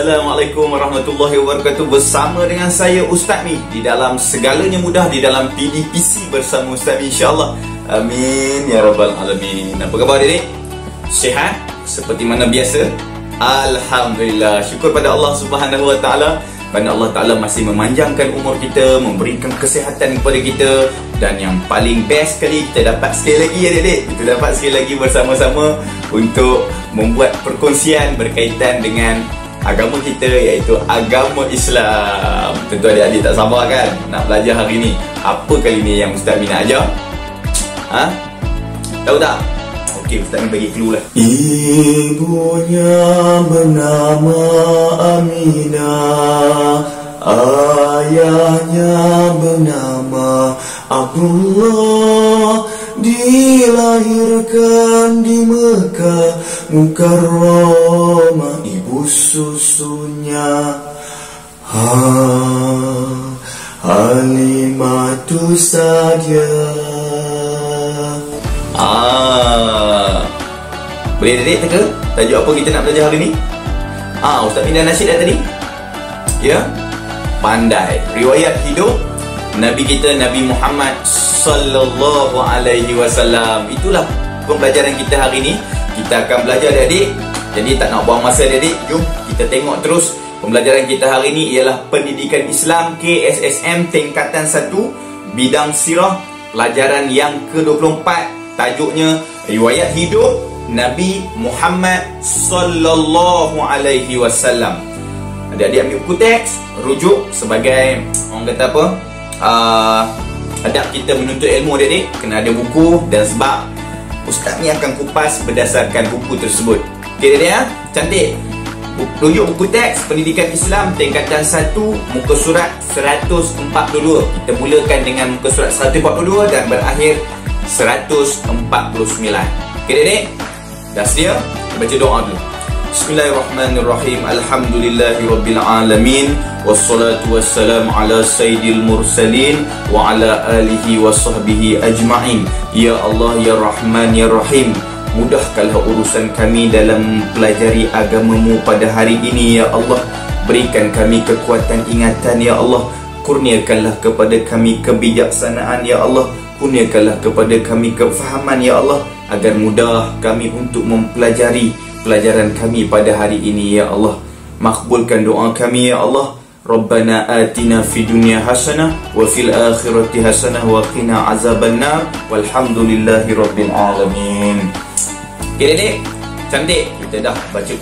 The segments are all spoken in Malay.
Assalamualaikum warahmatullahi wabarakatuh. Bersama dengan saya Ustaz Mi di dalam segalanya mudah di dalam PDPC bersama Ustaz Mi, insya-Allah. Amin ya rabbal alamin. Apa khabar adik? Sihat seperti mana biasa? Alhamdulillah. Syukur pada Allah Subhanahu wa taala. Kerana Allah Ta'ala masih memanjangkan umur kita, memberikan kesihatan kepada kita. Dan yang paling best sekali, kita dapat sekali lagi adik-adik, kita dapat sekali lagi bersama-sama untuk membuat perkongsian berkaitan dengan agama kita, iaitu agama Islam. Tentu adik-adik tak sabar kan nak belajar hari ni. Apa kali ni yang Ustaz Mi nak ajar? Tahu tak? Okey, Ustaz Mi bagi clue lah. Ibunya bernama Aminah, ayahnya bernama Abdullah, dilahirkan di Mekah Mukarramah, ibu susunya Halimatu Sa'diyah. Boleh adik teka tajuk apa kita nak belajar hari ni? Ustaz Mi dah nasyid dah tadi. Ya, pandai. Riwayat hidup Nabi kita, Nabi Muhammad sallallahu alaihi wasallam. Itulah pembelajaran kita hari ni. Kita akan belajar adik-adik. Jadi tak nak buang masa adik-adik, jom kita tengok terus. Pembelajaran kita hari ni ialah Pendidikan Islam KSSM tingkatan 1 bidang sirah, pelajaran yang ke-24. Tajuknya Riwayat Hidup Nabi Muhammad sallallahu alaihi wasallam. Adik-adik ambil buku teks, rujuk sebagai orang kata apa? Adab kita menuntut ilmu adik-adik, kena ada buku. Dan sebab Ustaz ni akan kupas berdasarkan buku tersebut. Okey adik-adik ya? Cantik. Rujuk buku teks Pendidikan Islam tingkatan 1 muka surat 142. Kita mulakan dengan muka surat 142 dan berakhir 149. Okey adik-adik? Dah sedia? Baca doa dulu. Bismillahirrahmanirrahim. Alhamdulillahirabbil wassalatu wassalamu ala sayyidil mursalin wa ala alihi wa sahbihi ajma'in. Ya Allah ya Rahman ya Rahim, mudahkanlah urusan kami dalam mempelajari agamamu pada hari ini ya Allah. Berikan kami kekuatan ingatan ya Allah. Kurniakanlah kepada kami kebijaksanaan ya Allah. Kurniakanlah kepada kami kefahaman ya Allah, agar mudah kami untuk mempelajari pelajaran kami pada hari ini ya Allah. Makbulkan doa kami ya Allah. Rabbana atina fid dunya hasanah wa fil akhirati hasanah wa qina azabannar walhamdulillahi rabbil alamin. Okey adik, cantik. Kita dah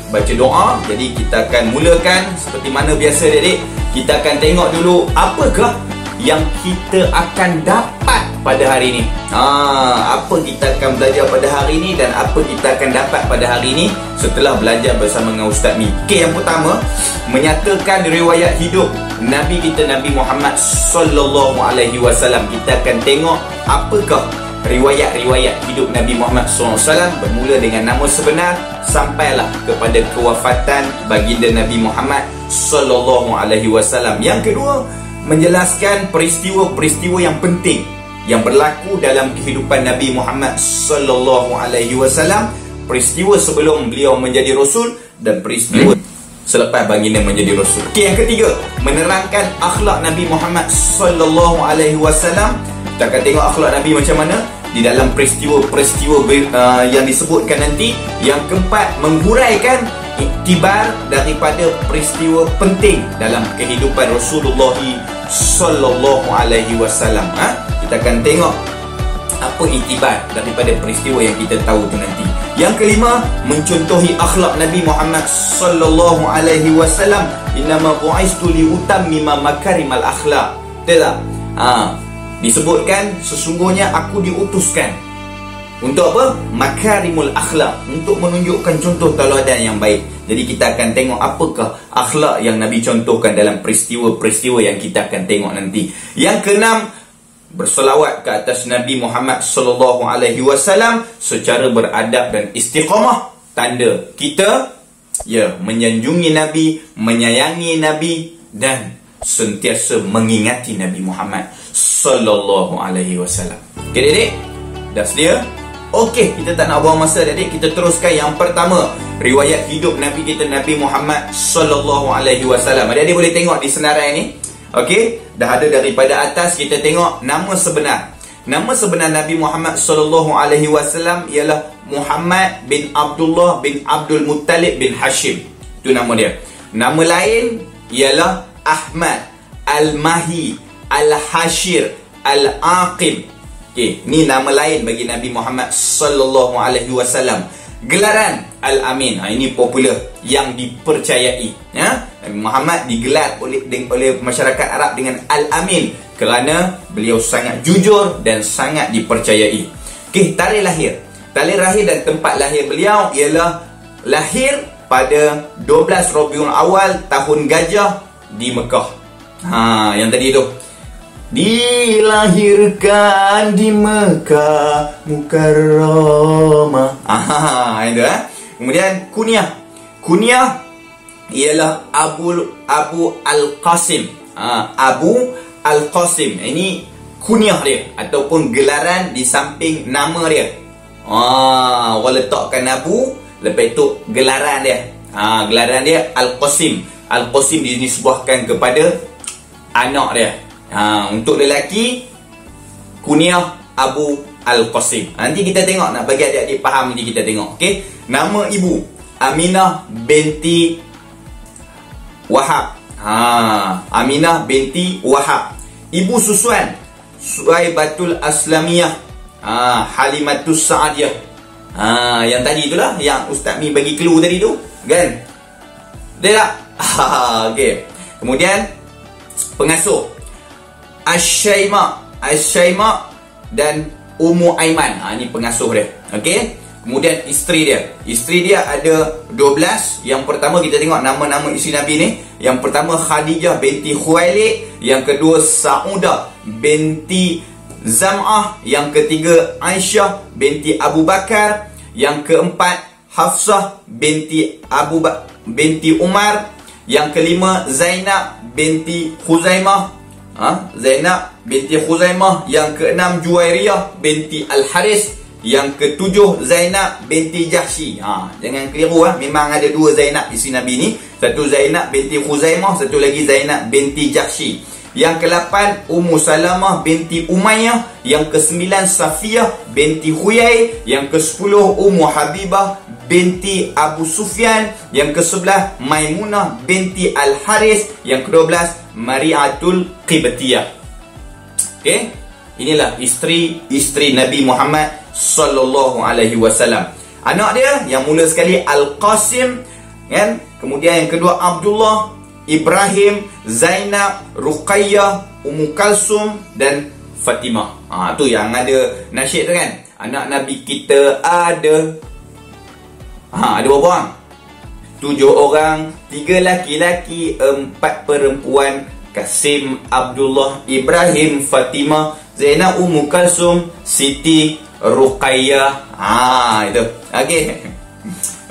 baca doa. Jadi kita akan mulakan seperti mana biasa adik. Kita akan tengok dulu apakah yang kita akan dapat pada hari ini. Apa kita akan belajar pada hari ini dan apa kita akan dapat pada hari ini setelah belajar bersama dengan Ustaz Mi. Okey, yang pertama, menyatakan riwayat hidup Nabi kita, Nabi Muhammad sallallahu alaihi wasallam. Kita akan tengok apakah riwayat-riwayat hidup Nabi Muhammad sallallahu alaihi wasallam, bermula dengan nama sebenar sampailah kepada kewafatan baginda Nabi Muhammad sallallahu alaihi wasallam. Yang kedua, menjelaskan peristiwa-peristiwa yang penting yang berlaku dalam kehidupan Nabi Muhammad sallallahu alaihi wasallam, peristiwa sebelum beliau menjadi rasul dan peristiwa selepas baginda menjadi rasul. Okey, yang ketiga, menerangkan akhlak Nabi Muhammad sallallahu alaihi wasallam. Kita akan tengok akhlak Nabi macam mana di dalam peristiwa-peristiwa yang disebutkan nanti. Yang keempat, menghuraikan iktibar daripada peristiwa penting dalam kehidupan Rasulullah sallallahu alaihi wasallam. Kita akan tengok apa iktibar daripada peristiwa yang kita tahu tu nanti. Yang kelima, mencontohi akhlak Nabi Muhammad sallallahu alaihi wasallam. Innama bu'istu li utammima makarimal akhlak. Betul tak? Disebutkan sesungguhnya aku diutuskan untuk apa? Makarimul akhlak, untuk menunjukkan contoh tauladan yang baik. Jadi kita akan tengok apakah akhlak yang Nabi contohkan dalam peristiwa-peristiwa yang kita akan tengok nanti. Yang keenam, berselawat ke atas Nabi Muhammad sallallahu alaihi wasallam secara beradab dan istiqamah. Tanda kita menyanjungi Nabi, menyayangi Nabi dan sentiasa mengingati Nabi Muhammad sallallahu alaihi wasallam. Okey adik, dah sedia? Okey, kita tak nak buang masa adik, kita teruskan yang pertama, riwayat hidup Nabi kita Nabi Muhammad sallallahu alaihi wasallam. Adik-adik boleh tengok di senarai ni. Okey, dah ada daripada atas, kita tengok nama sebenar. Nama sebenar Nabi Muhammad sallallahu alaihi wasallam ialah Muhammad bin Abdullah bin Abdul Muttalib bin Hashim. Itu nama dia. Nama lain ialah Ahmad Al-Mahi Al-Hashir Al-Aqib. Okey, ni nama lain bagi Nabi Muhammad sallallahu alaihi wasallam. Gelaran Al-Amin. Ini popular, yang dipercayai. Ya, Nabi Muhammad digelar oleh masyarakat Arab dengan Al-Amin kerana beliau sangat jujur dan sangat dipercayai. Okey, tarikh lahir. Tarikh lahir dan tempat lahir beliau ialah lahir pada 12 Rabiul Awal tahun Gajah di Mekah. Yang tadi tu. Dilahirkan di Mekah Mukarramah. Itu Kemudian kunyah ialah Abu Al-Qasim. Abu Al-Qasim. Ini kunyah dia ataupun gelaran di samping nama dia. Orang letakkan Abu, lepas itu gelaran dia. Gelaran dia Al-Qasim. Al-Qasim dinisbahkan kepada anak dia. Untuk lelaki, kunyah Abu Al-Qasim. Nanti kita tengok, nak bagi adik-adik faham, nanti kita tengok. Okey, nama ibu Aminah binti Wahab. Aminah binti Wahab. Ibu susuan Suaibatul Aslamiyah, Halimatus Sa'adiyah. Yang tadi itulah, yang Ustaz Mi bagi clue tadi tu, kan? Dia tak? Okey. Kemudian pengasuh Asy-Syaimah dan Ummu Aiman. Ini pengasuh dia. Okey. Kemudian isteri dia. Isteri dia ada 12. Yang pertama kita tengok nama-nama isteri Nabi ni. Yang pertama Khadijah binti Khuwailid, yang kedua Saudah binti Zam'ah, yang ketiga Aisyah binti Abu Bakar, yang keempat Hafsah binti binti Umar, yang kelima Zainab binti Khuzaimah. Zainab binti Khuzaimah. Yang keenam Juwairiyah binti Al-Haris. Yang ketujuh Zainab binti Jahsy. Jangan keliru, memang ada dua Zainab isteri Nabi ni. Satu Zainab binti Khuzaimah, satu lagi Zainab binti Jahsy. Yang ke-8 Ummu Salamah binti Umayyah. Yang ke-9 Safiyah binti Huyai. Yang ke-10 Ummu Habibah binti Abu Sufyan. Yang ke-11 Maimunah binti Al-Haris. Yang ke-12 Mari'atul Qibtiyah. Okey, inilah isteri Nabi Muhammad sallallahu alaihi wasallam. Anak dia yang mula sekali Al-Qasim, kan? Kemudian yang kedua Abdullah, Ibrahim, Zainab, Ruqayyah, Ummu Kalsum dan Fatimah. Tu yang ada nasyid tu, kan? Anak Nabi kita ada berapa orang? 7 orang, 3 laki-laki, 4 perempuan. Kasim, Abdullah, Ibrahim, Fatimah, Zainab, Ummu Kalsum, Siti, Ruqayyah. Itu. Okey.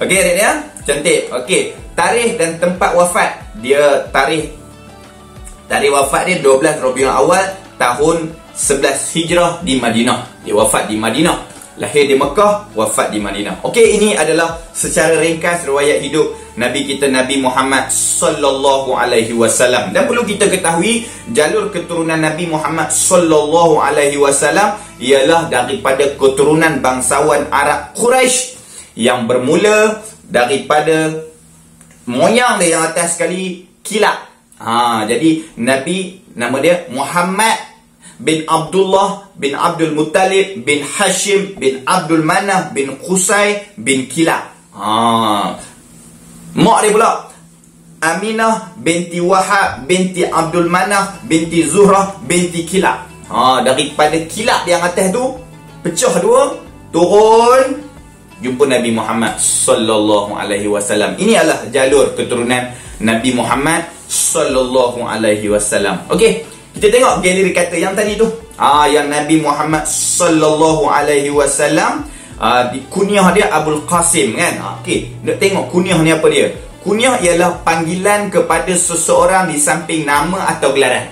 Okey adik ya? Cantik. Okey. Tarikh dan tempat wafat. Dia tarikh wafat dia 12 Rabiul Awal tahun 11 Hijrah di Madinah. Dia wafat di Madinah. Lahir di Mekah, wafat di Madinah. Okey, ini adalah secara ringkas riwayat hidup Nabi kita Nabi Muhammad sallallahu alaihi wasallam. Dan perlu kita ketahui, jalur keturunan Nabi Muhammad sallallahu alaihi wasallam ialah daripada keturunan bangsawan Arab Quraisy yang bermula daripada moyang dia yang atas sekali, Kilab. Jadi Nabi, nama dia Muhammad bin Abdullah bin Abdul Muttalib bin Hashim bin Abdul Manaf bin Qusay bin Kilab. Mak dia pula Aminah binti Wahab binti Abdul Manaf binti Zuhrah binti Kilab. Daripada Kilab yang atas tu pecah dua, turun, jumpa Nabi Muhammad sallallahu alaihi wasallam. Ini adalah jalur keturunan Nabi Muhammad sallallahu alaihi wasallam. Okey, kita tengok galeri kata yang tadi tu. Yang Nabi Muhammad sallallahu alaihi wasallam, kunyah dia Abul Qasim, kan? Okey, nak tengok kunyah ni apa dia. Kunyah ialah panggilan kepada seseorang di samping nama atau gelaran.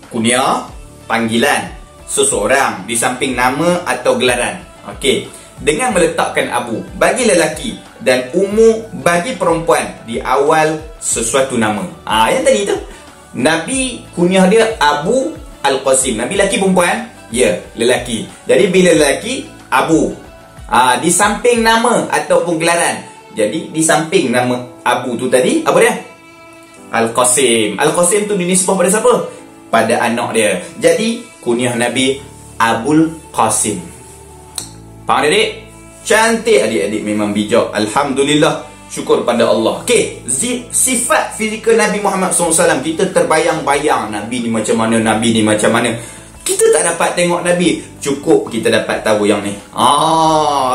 Kunyah, panggilan seseorang di samping nama atau gelaran. Okey, dengan meletakkan abu bagi lelaki dan ummu bagi perempuan di awal sesuatu nama. Yang tadi tu Nabi kunyah dia Abu Al-Qasim. Nabi lelaki perempuan? Ya, lelaki. Jadi bila lelaki, Abu. Di samping nama ataupun gelaran. Jadi di samping nama Abu tu tadi, apa dia? Al-Qasim. Al-Qasim tu dinisbah pada siapa? Pada anak dia. Jadi kunyah Nabi Abul Qasim. Faham adik? Cantik adik-adik, memang bijak. Alhamdulillah. Syukur pada Allah. Okey, sifat fizikal Nabi Muhammad SAW, kita terbayang-bayang Nabi ni macam mana, Nabi ni macam mana. Kita tak dapat tengok Nabi, cukup kita dapat tahu yang ni.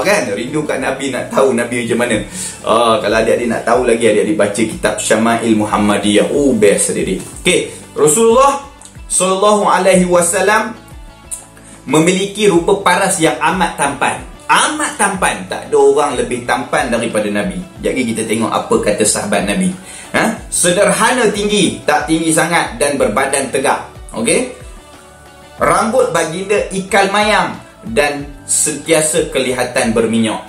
Kan? Rindu kat Nabi, nak tahu Nabi macam mana. Kalau adik-adik nak tahu lagi, adik-adik baca kitab Syama'il Muhammadiyah. Best adik-adik. Okey, Rasulullah SAW memiliki rupa paras yang amat tampan. Amat tampan. Tak ada orang lebih tampan daripada Nabi. Jadi kita tengok apa kata sahabat Nabi. Sederhana tinggi, tak tinggi sangat, dan berbadan tegak. Okey. Rambut baginda ikal mayang dan sentiasa kelihatan berminyak.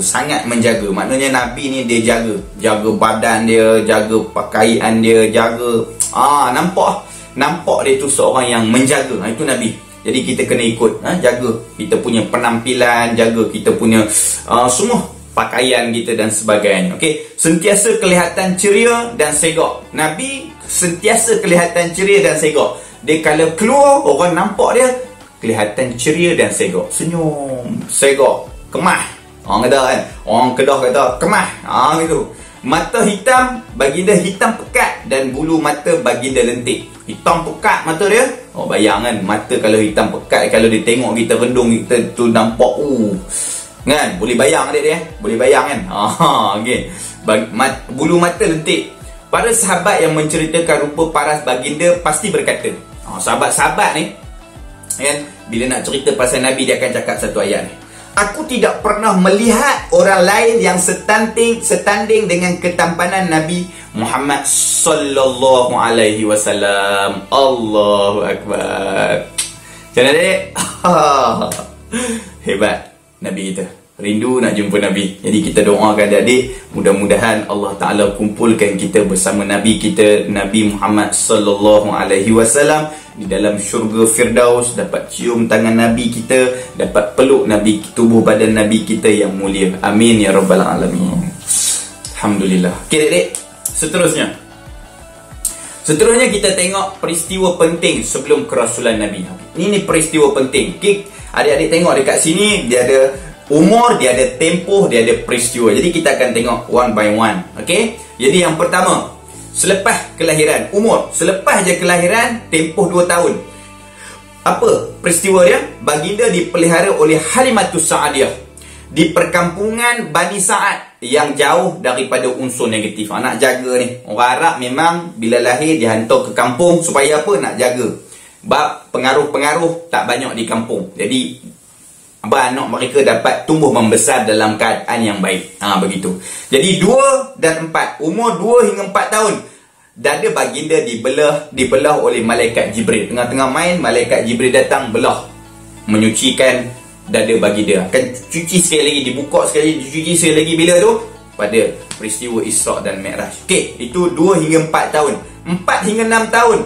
Sangat menjaga. Maknanya Nabi ni dia jaga. Jaga badan dia, jaga pakaian dia, jaga. Nampak dia tu seorang yang menjaga. Itu Nabi. Jadi kita kena ikut, jaga kita punya penampilan, jaga kita punya semua pakaian kita dan sebagainya. Okey, sentiasa kelihatan ceria dan segak. Nabi sentiasa kelihatan ceria dan segak. Dia kalau keluar, orang nampak dia kelihatan ceria dan segak. Senyum, segak, kemah. Orang kata kan, orang Kedah kata kemah. Gitu. Mata hitam, baginda hitam pekat, dan bulu mata baginda lentik. Hitam pekat mata dia. Bayangkan mata kalau hitam pekat, kalau dia tengok kita rendung, kita tu nampak kan? Boleh bayang adik dia? Boleh bayang kan? Okey. Bulu mata lentik. Para sahabat yang menceritakan rupa paras baginda pasti berkata, sahabat-sahabat ni kan, bila nak cerita pasal Nabi, dia akan cakap satu ayat ni. Aku tidak pernah melihat orang lain yang setanding dengan ketampanan Nabi Muhammad sallallahu alaihi wasallam. Allahu akbar. Macam mana dek? Hebat Nabi kita. Rindu nak jumpa Nabi. Jadi kita doakan adik-adik, mudah-mudahan Allah Ta'ala kumpulkan kita bersama Nabi kita, Nabi Muhammad sallallahu alaihi wasallam, di dalam syurga Firdaus, dapat cium tangan Nabi kita, dapat peluk Nabi, tubuh badan Nabi kita yang mulia. Amin ya rabbal alamin. Alhamdulillah. Okey adik-adik, Seterusnya kita tengok peristiwa penting sebelum kerasulan Nabi. Ini peristiwa penting. Okay? Adik-adik tengok dekat sini, dia ada umur, dia ada tempoh, dia ada peristiwa. Jadi kita akan tengok one by one. Okay? Jadi yang pertama, selepas kelahiran, umur. Selepas je kelahiran, tempoh 2 tahun. Apa peristiwa dia? Baginda dipelihara oleh Halimatus Sa'adiyah di perkampungan Bani Sa'ad yang jauh daripada unsur negatif. Nak jaga ni. Orang Arab memang bila lahir dihantar ke kampung supaya apa? Nak jaga. Sebab pengaruh-pengaruh tak banyak di kampung. Jadi anak mereka dapat tumbuh membesar dalam keadaan yang baik. Begitu. Jadi 2 dan 4. Umur 2 hingga 4 tahun. Dada baginda dibelah oleh malaikat Jibril. Tengah-tengah main, malaikat Jibril datang belah, menyucikan dada baginda. Akan cuci sekali lagi, dibuka sekali, dicuci sekali lagi. Bila tu? Pada peristiwa Isra' dan Mi'raj. Okey, itu 2 hingga 4 tahun. 4 hingga 6 tahun.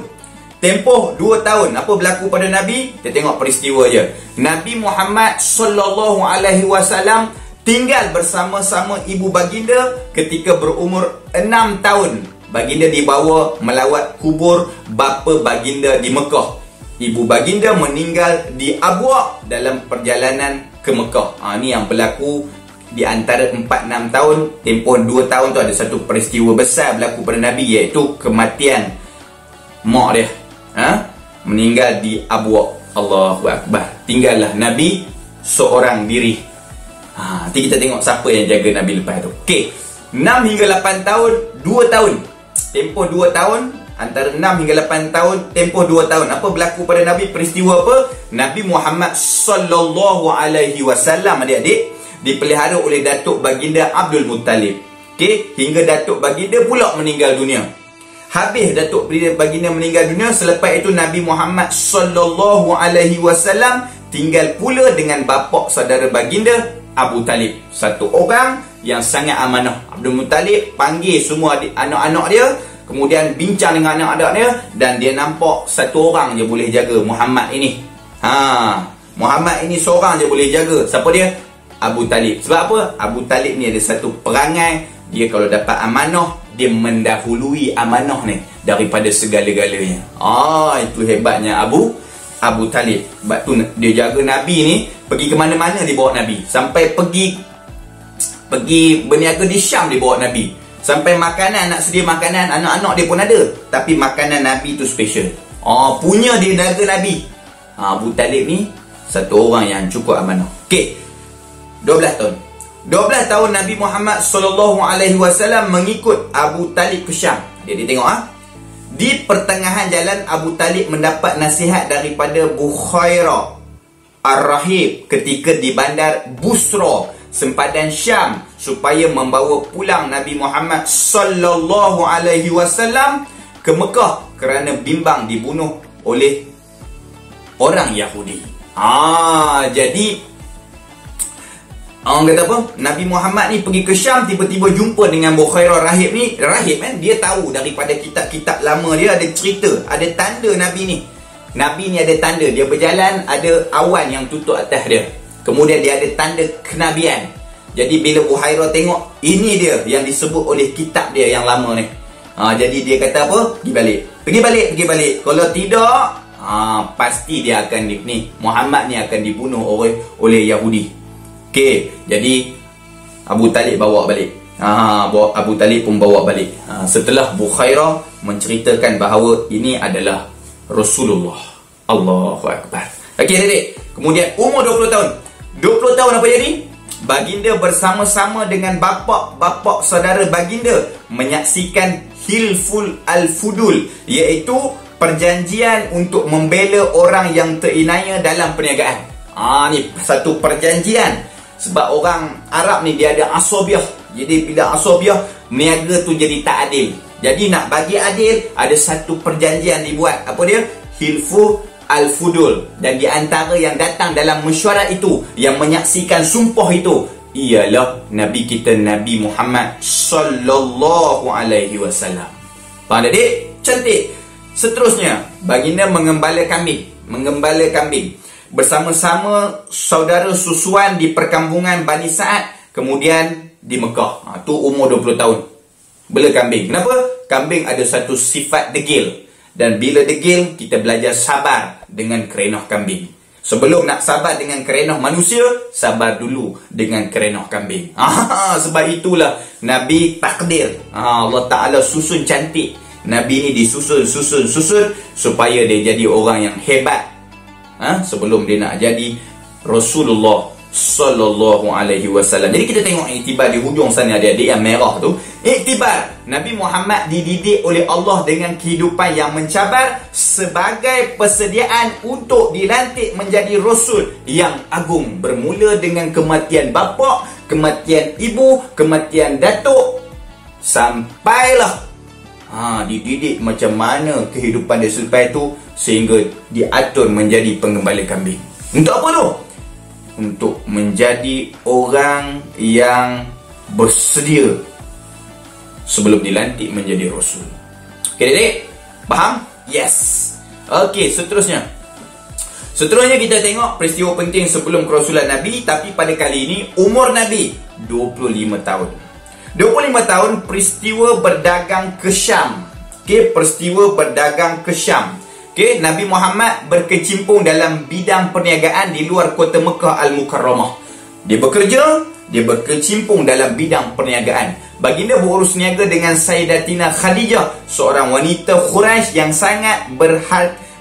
Tempoh 2 tahun. Apa berlaku pada Nabi? Kita tengok peristiwa je. Nabi Muhammad sallallahu alaihi wasallam tinggal bersama-sama ibu baginda ketika berumur 6 tahun. Baginda dibawa melawat kubur bapa baginda di Mekah. Ibu baginda meninggal di Abwa dalam perjalanan ke Mekah. Ni yang berlaku di antara 4-6 tahun. Tempoh 2 tahun tu ada satu peristiwa besar berlaku pada Nabi, iaitu kematian mak dia. Meninggal di Abwa. Allahu Akbar. Tinggallah Nabi seorang diri. Nanti kita tengok siapa yang jaga Nabi lepas tu. Okey, 6 hingga 8 tahun, 2 tahun. Tempoh 2 tahun. Antara 6 hingga 8 tahun, tempoh 2 tahun. Apa berlaku pada Nabi? Peristiwa apa? Nabi Muhammad sallallahu alaihi wasallam, adik-adik, dipelihara oleh Datuk Baginda Abdul Muttalib. Okey, hingga Datuk Baginda pula meninggal dunia. Habis Datuk Baginda meninggal dunia, selepas itu Nabi Muhammad sallallahu alaihi wasallam tinggal pula dengan bapa saudara baginda Abu Talib. Satu orang yang sangat amanah. Abdul Muttalib panggil semua anak-anak dia, kemudian bincang dengan anak-anak dia, dan dia nampak satu orang je boleh jaga Muhammad ini. Muhammad ini seorang je boleh jaga. Siapa dia? Abu Talib. Sebab apa? Abu Talib ni ada satu perangai, dia kalau dapat amanah, dia mendahului amanah ni daripada segala-galanya. Itu hebatnya Abu Talib. Sebab tu dia jaga Nabi ni, pergi ke mana-mana dia bawa Nabi. Sampai pergi berniaga di Syam dia bawa Nabi. Sampai makanan, nak sedia makanan, anak-anak dia pun ada. Tapi makanan Nabi tu special. Punya dia jaga Nabi. Abu Talib ni satu orang yang cukup amanah. Okey. 12 tahun. 12 tahun Nabi Muhammad SAW mengikut Abu Talib ke Syam. Dia tengok Di pertengahan jalan, Abu Talib mendapat nasihat daripada Bukhairah Ar-Rahib ketika di bandar Busra, sempadan Syam, supaya membawa pulang Nabi Muhammad SAW ke Mekah kerana bimbang dibunuh oleh orang Yahudi. Jadi orang kata apa? Nabi Muhammad ni pergi ke Syam, tiba-tiba jumpa dengan Bukhairah Rahib ni. Rahib kan, dia tahu daripada kitab-kitab lama dia ada cerita, ada tanda Nabi ni. Nabi ni ada tanda, dia berjalan ada awan yang tutup atas dia. Kemudian dia ada tanda kenabian. Jadi bila Bukhairah tengok, ini dia yang disebut oleh kitab dia yang lama ni. Jadi dia kata apa? Pergi balik. Kalau tidak, pasti dia akan Muhammad ni akan dibunuh oleh Yahudi. Okey, jadi Abu Talib bawa balik. Abu Talib pun bawa balik. Setelah Bukhairah menceritakan bahawa ini adalah Rasulullah. Allahu Akbar. Okey adik. Kemudian umur 20 tahun. 20 tahun apa jadi? Baginda bersama-sama dengan bapa saudara baginda menyaksikan Hilful Al-Fudul, iaitu perjanjian untuk membela orang yang terinaya dalam perniagaan. Ni satu perjanjian. Sebab orang Arab ni dia ada asabiah. Jadi bila asabiah, niaga tu jadi tak adil. Jadi nak bagi adil, ada satu perjanjian dibuat. Apa dia? Hilfu Al-Fudul. Dan di antara yang datang dalam mesyuarat itu, yang menyaksikan sumpah itu, ialah Nabi kita Nabi Muhammad sallallahu alaihi wasallam. Faham tak, Dik? Cantik. Seterusnya, baginda mengembala kambing. Bersama-sama saudara susuan di perkampungan Bani Sa'ad, kemudian di Mekah. Tu umur 20 tahun. Bela kambing. Kenapa? Kambing ada satu sifat degil. Dan bila degil, kita belajar sabar dengan kerenah kambing. Sebelum nak sabar dengan kerenah manusia, sabar dulu dengan kerenah kambing. Sebab itulah Nabi takdir. Allah Ta'ala susun cantik. Nabi ni disusun supaya dia jadi orang yang hebat. Sebelum dia nak jadi Rasulullah sallallahu alaihi wasallam. Jadi kita tengok iktibar di hujung sana, adik-adik yang merah tu. Iktibar Nabi Muhammad dididik oleh Allah dengan kehidupan yang mencabar sebagai persediaan untuk dilantik menjadi Rasul yang agung. Bermula dengan kematian bapa, kematian ibu, kematian datuk, sampailah dididik macam mana kehidupan dia selepas itu, sehingga diatur menjadi penggembala kambing. Untuk apa tu? Untuk menjadi orang yang bersedia sebelum dilantik menjadi Rasul. Okey, adik? Faham? Yes. Okey, seterusnya kita tengok peristiwa penting sebelum kerasulan Nabi, tapi pada kali ini umur Nabi 25 tahun. 25 tahun peristiwa berdagang ke Syam. Okey, peristiwa berdagang ke Syam. Okey, Nabi Muhammad berkecimpung dalam bidang perniagaan di luar kota Mekah Al-Mukarramah. Dia berkecimpung dalam bidang perniagaan. Baginda berurus niaga dengan Sayyidatina Khadijah, seorang wanita Quraisy yang sangat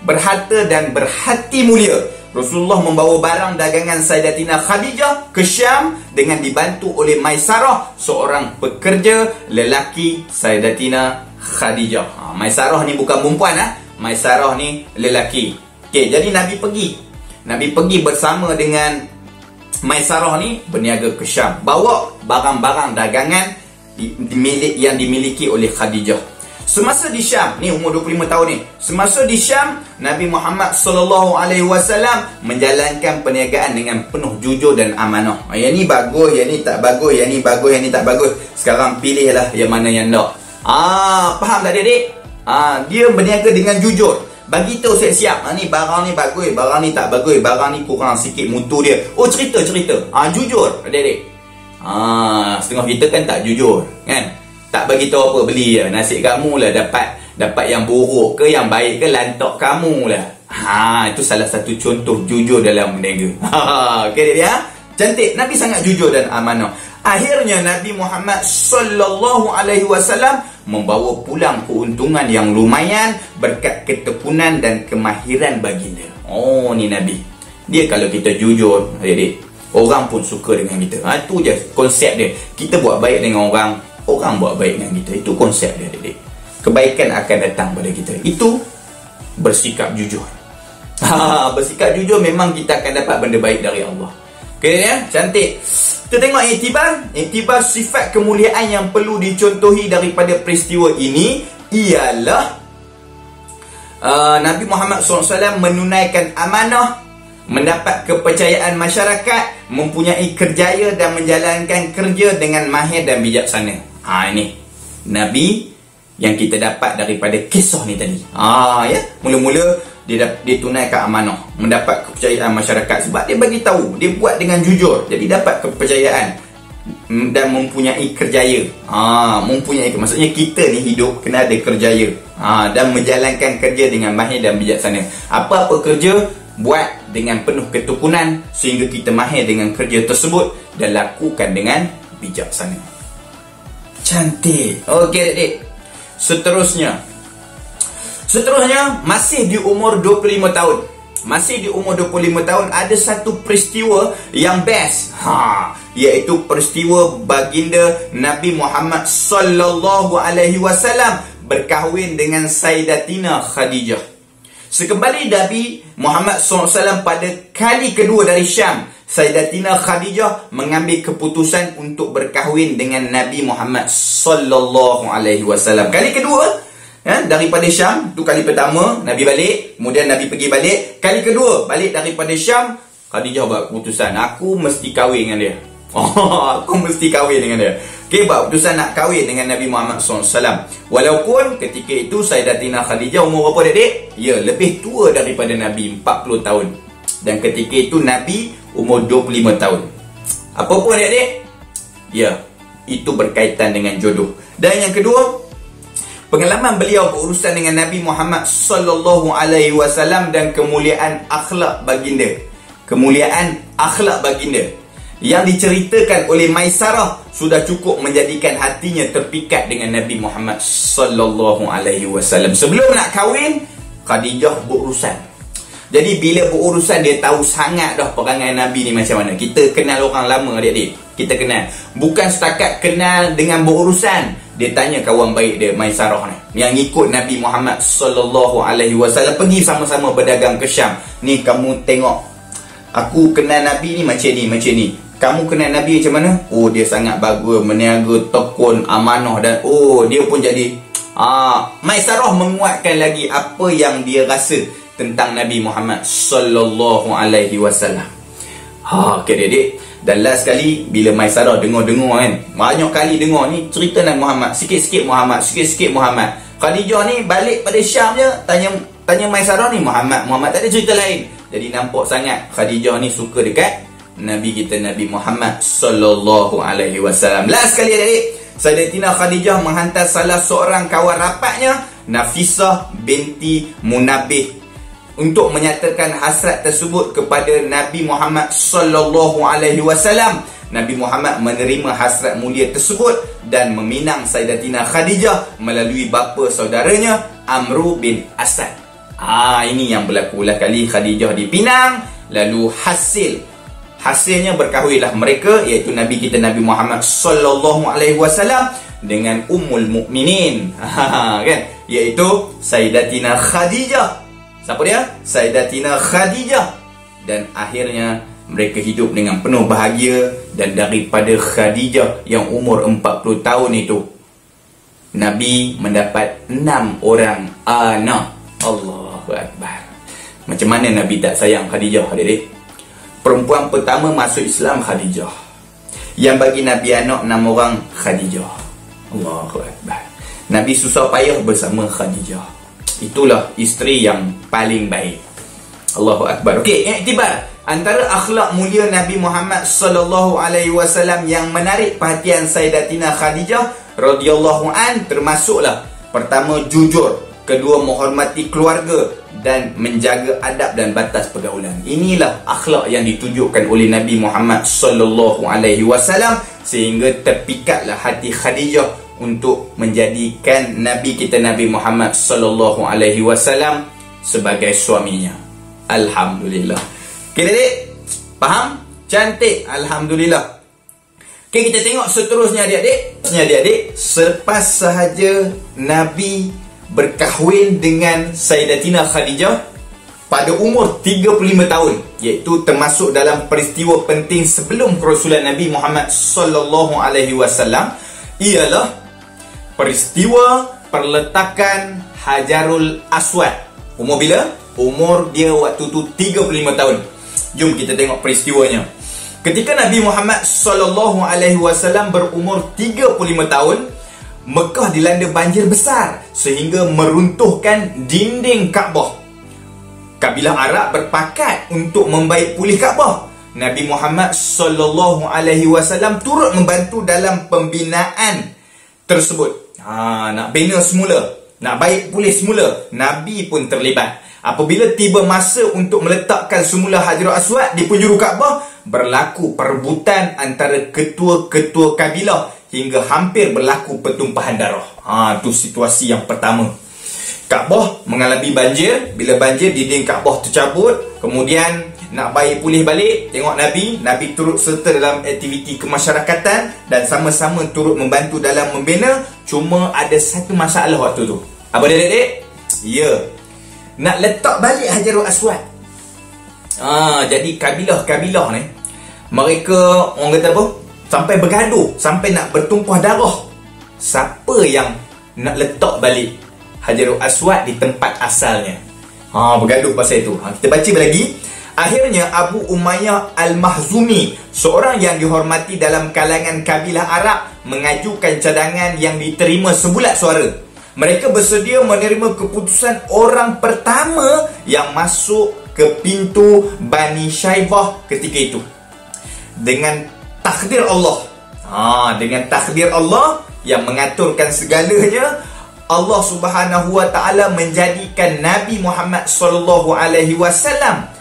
berharta dan berhati mulia. Rasulullah membawa barang dagangan Sayyidatina Khadijah ke Syam dengan dibantu oleh Maisarah, seorang pekerja lelaki Sayyidatina Khadijah. Maisarah ni bukan perempuan, Maisarah ni lelaki. Okey, jadi Nabi pergi bersama dengan Maisarah ni berniaga ke Syam, bawa barang-barang dagangan yang dimiliki oleh Khadijah. Semasa di Syam, ni umur 25 tahun ni. Semasa di Syam, Nabi Muhammad SAW menjalankan perniagaan dengan penuh jujur dan amanah. Yang ni bagus, yang ni tak bagus, yang ni bagus, yang ni tak bagus. Sekarang pilihlah yang mana yang tak. Faham tak adik-adik? Dia berniaga dengan jujur. Bagi tahu siap-siap, ni barang ni bagus, barang ni tak bagus, barang ni kurang sikit mutu dia. Cerita. Jujur adik-adik. Setengah kita kan tak jujur, kan? Tak bagi tahu apa, beli je. Nasib kamu lah dapat yang buruk ke yang baik ke, lantak kamu lah. Itu salah satu contoh jujur dalam berniaga. Okey dia. Cantik. Nabi sangat jujur dan amanah. Akhirnya Nabi Muhammad SAW membawa pulang keuntungan yang lumayan berkat ketekunan dan kemahiran baginda. Ni Nabi. Dia kalau kita jujur, adik-adik, orang pun suka dengan kita. Itu je konsep dia. Kita buat baik dengan orang buat baik dengan kita. Itu konsep dia, adik-adik. Kebaikan akan datang pada kita. Itu bersikap jujur. Bersikap jujur memang kita akan dapat benda baik dari Allah. Okay, ya? Cantik. Kita tengok iktibar sifat kemuliaan yang perlu dicontohi daripada peristiwa ini ialah Nabi Muhammad SAW menunaikan amanah, mendapat kepercayaan masyarakat, mempunyai kerjaya dan menjalankan kerja dengan mahir dan bijaksana. Ini Nabi yang kita dapat daripada kisah ni tadi. Ya, mula-mula dia tunaikan amanah, mendapat kepercayaan masyarakat sebab dia bagi tahu, dia buat dengan jujur. Jadi dapat kepercayaan dan mempunyai kerjaya. Maksudnya kita ni hidup kena ada kerjaya. Dan menjalankan kerja dengan mahir dan bijaksana. Apa-apa kerja buat dengan penuh ketekunan sehingga kita mahir dengan kerja tersebut dan lakukan dengan bijaksana. Cantik. Okey adik. Seterusnya masih di umur 25 tahun. Masih di umur 25 tahun ada satu peristiwa yang best. Iaitu peristiwa baginda Nabi Muhammad SAW berkahwin dengan Sayyidatina Khadijah. Sekembali Nabi Muhammad SAW pada kali kedua dari Syam, Sayyidatina Khadijah mengambil keputusan untuk berkahwin dengan Nabi Muhammad SAW. Kali kedua, daripada Syam, tu kali pertama Nabi balik, kemudian Nabi pergi balik. Kali kedua balik daripada Syam, Khadijah buat keputusan, aku mesti kahwin dengan dia. Aku mesti kahwin dengan dia. Buat keputusan nak kahwin dengan Nabi Muhammad SAW. Walaupun ketika itu Sayyidatina Khadijah umur berapa adik? Ya, lebih tua daripada Nabi 40 tahun. Dan ketika itu Nabi umur 25 tahun. Apa pun adik-adik? Ya, itu berkaitan dengan jodoh. Dan yang kedua, pengalaman beliau berurusan dengan Nabi Muhammad SAW dan kemuliaan akhlak baginda. Kemuliaan akhlak baginda yang diceritakan oleh Maisarah sudah cukup menjadikan hatinya terpikat dengan Nabi Muhammad SAW. Sebelum nak kahwin, Khadijah berurusan. Jadi bila berurusan dia tahu sangat dah perangai Nabi ni macam mana. Kita kenal orang lama adik-adik. Kita kenal. Bukan setakat kenal dengan berurusan. Dia tanya kawan baik dia, Maisarah ni, yang ikut Nabi Muhammad SAW pergi sama-sama berdagang ke Syam. Ni kamu tengok, aku kenal Nabi ni macam ni. Kamu kenal Nabi macam mana? Dia sangat bagus, berniaga, tekun, amanah dan dia pun jadi Maisarah menguatkan lagi apa yang dia rasa tentang Nabi Muhammad SAW. Okey adik-adik. Dan last sekali bila Maisarah dengar kan, banyak kali dengar ni cerita Nabi Muhammad, sikit-sikit Muhammad. Khadijah ni balik pada Syam je, tanya Maisarah ni Muhammad tak ada cerita lain. Jadi nampak sangat Khadijah ni suka dekat Nabi kita Nabi Muhammad SAW. Last sekali adik, Sayyidatina Khadijah menghantar salah seorang kawan rapatnya, Nafisah binti Munabih, untuk menyatakan hasrat tersebut kepada Nabi Muhammad SAW. Nabi Muhammad menerima hasrat mulia tersebut dan meminang Sayyidatina Khadijah melalui bapa saudaranya Amru bin Asad. Ini yang berlaku ulah kali. Khadijah dipinang, lalu hasilnya berkahwinlah mereka, iaitu Nabi kita Nabi Muhammad SAW dengan Ummul Mukminin, kan? Iaitu Sayyidatina Khadijah. Siapa dia? Sayyidatina Khadijah. Dan akhirnya mereka hidup dengan penuh bahagia. Dan daripada Khadijah yang umur 40 tahun itu, Nabi mendapat 6 orang anak. Allahu Akbar. Macam mana Nabi tak sayang Khadijah, adik-adik? Perempuan pertama masuk Islam Khadijah. Yang bagi Nabi anak 6 orang, Khadijah. Allahu Akbar. Nabi susah payah bersama Khadijah. Itulah isteri yang paling baik. Allahu Akbar. Okey, iktibar. Antara akhlak mulia Nabi Muhammad sallallahu alaihi wasallam yang menarik perhatian Sayyidatina Khadijah radhiyallahu an termasuklah pertama jujur, kedua menghormati keluarga dan menjaga adab dan batas pergaulan. Inilah akhlak yang ditunjukkan oleh Nabi Muhammad sallallahu alaihi wasallam sehingga terpikatlah hati Khadijah untuk menjadikan Nabi kita Nabi Muhammad sallallahu alaihi wasallam sebagai suaminya. Alhamdulillah. Okay, adik? Faham? Cantik. Alhamdulillah. Okay, kita tengok seterusnya adik-adik. Selepas sahaja Nabi berkahwin dengan Sayyidatina Khadijah pada umur 35 tahun, iaitu termasuk dalam peristiwa penting sebelum kerasulan Nabi Muhammad sallallahu alaihi wasallam, ialah peristiwa perletakan Hajarul Aswad. Umur bila? Umur dia waktu tu 35 tahun. Jom kita tengok peristiwanya. Ketika Nabi Muhammad sallallahu alaihi wasallam berumur 35 tahun, Mekah dilanda banjir besar sehingga meruntuhkan dinding Kaabah. Kabilah Arab berpakat untuk membaik pulih Kaabah. Nabi Muhammad sallallahu alaihi wasallam turut membantu dalam pembinaan tersebut. Nak bina semula, nak baik pulih semula, Nabi pun terlibat. Apabila tiba masa untuk meletakkan semula Hajarul Aswad di penjuru Kaabah, berlaku perebutan antara ketua-ketua kabilah hingga hampir berlaku pertumpahan darah. Itu situasi yang pertama. Kaabah mengalami banjir. Bila banjir, dinding Kaabah tercabut. Kemudian nak baik pulih balik, tengok Nabi turut serta dalam aktiviti kemasyarakatan dan sama-sama turut membantu dalam membina. Cuma ada satu masalah waktu tu. Apa dia, adik-adik? Ya, nak letak balik Hajarul Aswad. Jadi kabilah-kabilah ni, mereka orang kata apa? Sampai bergaduh, sampai nak bertumpah darah. Siapa yang nak letak balik Hajarul Aswad di tempat asalnya? Bergaduh pasal itu. Kita baca lagi. Akhirnya Abu Umayyah Al-Mahzumi, seorang yang dihormati dalam kalangan kabilah Arab, mengajukan cadangan yang diterima sebulat suara. Mereka bersedia menerima keputusan orang pertama yang masuk ke pintu Bani Syaibah ketika itu. Dengan takdir Allah. Dengan takdir Allah yang mengaturkan segalanya, Allah Subhanahu wa taala menjadikan Nabi Muhammad sallallahu alaihi wasallam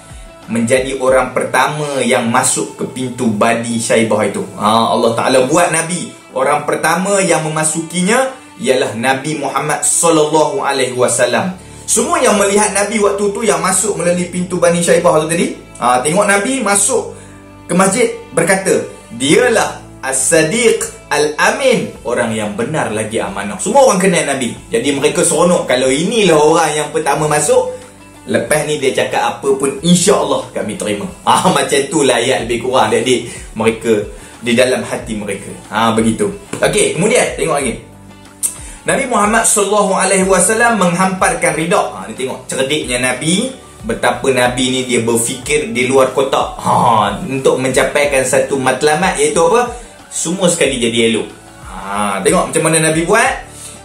menjadi orang pertama yang masuk ke pintu Bani Syaibah itu. Allah Taala buat Nabi orang pertama yang memasukinya ialah Nabi Muhammad sallallahu alaihi wasallam. Semua yang melihat Nabi waktu tu yang masuk melalui pintu Bani Syaibah tu tadi, tengok Nabi masuk ke masjid, berkata, dialah As-Sadiq Al-Amin, orang yang benar lagi amanah. Semua orang kenal Nabi. Jadi mereka seronok kalau inilah orang yang pertama masuk. Lepas ni dia cakap apa pun, insya-Allah kami terima. Macam itulah ayat lebih kurang adik-adik mereka di dalam hati mereka. Begitu. Okey, kemudian tengok lagi. Nabi Muhammad sallallahu alaihi wasallam menghamparkan ridha. Ni tengok cerdiknya Nabi, betapa Nabi ni dia berfikir di luar kotak. Untuk mencapaikan satu matlamat, iaitu apa? Semua sekali jadi elok. Tengok macam mana Nabi buat.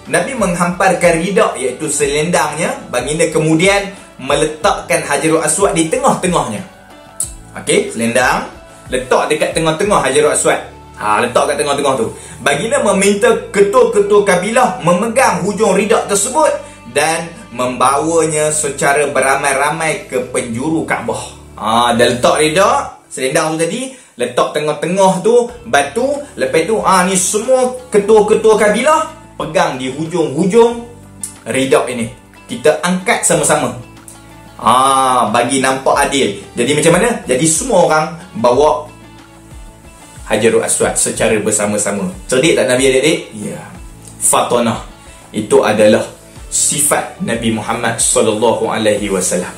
Nabi menghamparkan ridha, iaitu selendangnya. Baginda kemudian meletakkan Hajarul Aswad di tengah-tengahnya. Okey, selendang letak dekat tengah-tengah Hajarul Aswad. Letak kat tengah-tengah tu. Baginda meminta ketua-ketua kabilah memegang hujung ridha tersebut dan membawanya secara beramai-ramai ke penjuru Kaabah. Dah letak ridha, selendang tu tadi, letak tengah-tengah tu batu. Lepas tu ni semua ketua-ketua kabilah pegang di hujung-hujung ridha ini. Kita angkat sama-sama. Bagi nampak adil. Jadi macam mana? Jadi semua orang bawa Hajarul Aswad secara bersama-sama. Cerdik tak Nabi, adik-adik? Ya. Fatonah. Itu adalah sifat Nabi Muhammad sallallahu alaihi wasallam.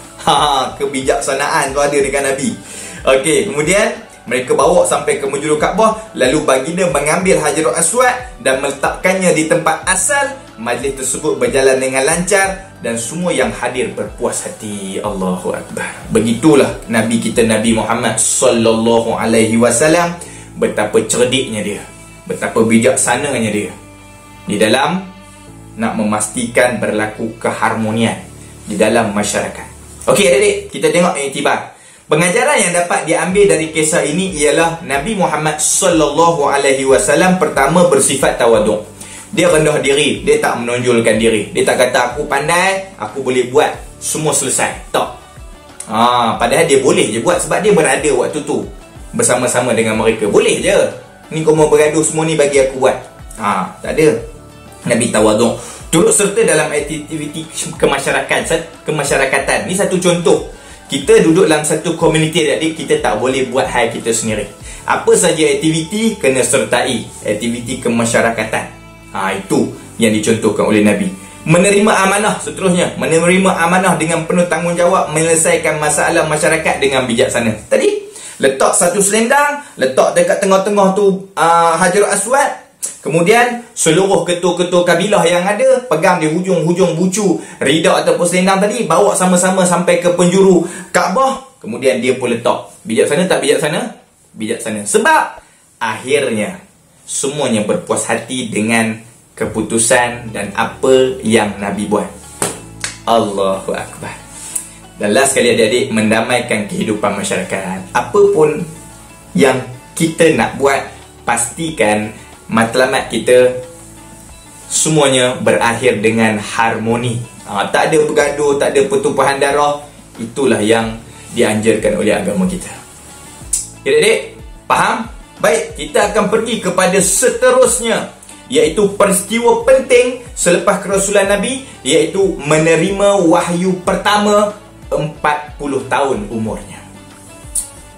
Kebijaksanaan tu ada dekat Nabi. Okey, kemudian mereka bawa sampai ke penjuru Kaabah, lalu baginda mengambil Hajarul Aswad dan meletakkannya di tempat asal majlis tersebut berjalan dengan lancar dan semua yang hadir berpuas hati. Allahu Akbar. Begitulah Nabi kita, Nabi Muhammad sallallahu alaihi wasallam, betapa cerdiknya dia, betapa bijaksananya dia di dalam nak memastikan berlaku keharmonian di dalam masyarakat. Okey adik-adik, kita tengok iktibar. Pengajaran yang dapat diambil dari kisah ini ialah Nabi Muhammad sallallahu alaihi wasallam pertama bersifat tawaduk. Dia rendah diri, dia tak menonjolkan diri. Dia tak kata aku pandai, aku boleh buat, semua selesai. Tak. Padahal dia boleh je buat sebab dia berada waktu tu bersama-sama dengan mereka. Boleh je. Ni kau mau bergaduh semua ni bagi aku buat. Tak ada. Nabi tawaduk. Turut serta dalam aktiviti kemasyarakatan. Ni satu contoh. Kita duduk dalam satu komuniti adik, kita tak boleh buat hal kita sendiri. Apa saja aktiviti kena sertai, aktiviti kemasyarakatan. Itu yang dicontohkan oleh Nabi. Menerima amanah seterusnya, menerima amanah dengan penuh tanggungjawab, menyelesaikan masalah masyarakat dengan bijaksana. Tadi letak satu selendang, letak dekat tengah-tengah tu Hajarul Aswad. Kemudian seluruh ketua-ketua kabilah yang ada pegang di hujung-hujung bucu rida ataupun selendang tadi, bawa sama-sama sampai ke penjuru Kaabah. Kemudian dia pun letak. Bijaksana tak bijaksana? Bijaksana. Sebab akhirnya semuanya berpuas hati dengan keputusan dan apa yang Nabi buat. Allahu Akbar. Dan last sekali adik-adik, mendamaikan kehidupan masyarakat. Apa pun yang kita nak buat, pastikan matlamat kita semuanya berakhir dengan harmoni. Tak ada bergaduh, tak ada pertumpahan darah. Itulah yang dianjurkan oleh agama kita. Adik-adik, faham? Baik, kita akan pergi kepada seterusnya, iaitu peristiwa penting selepas kerasulan Nabi, iaitu menerima wahyu pertama 40 tahun umurnya.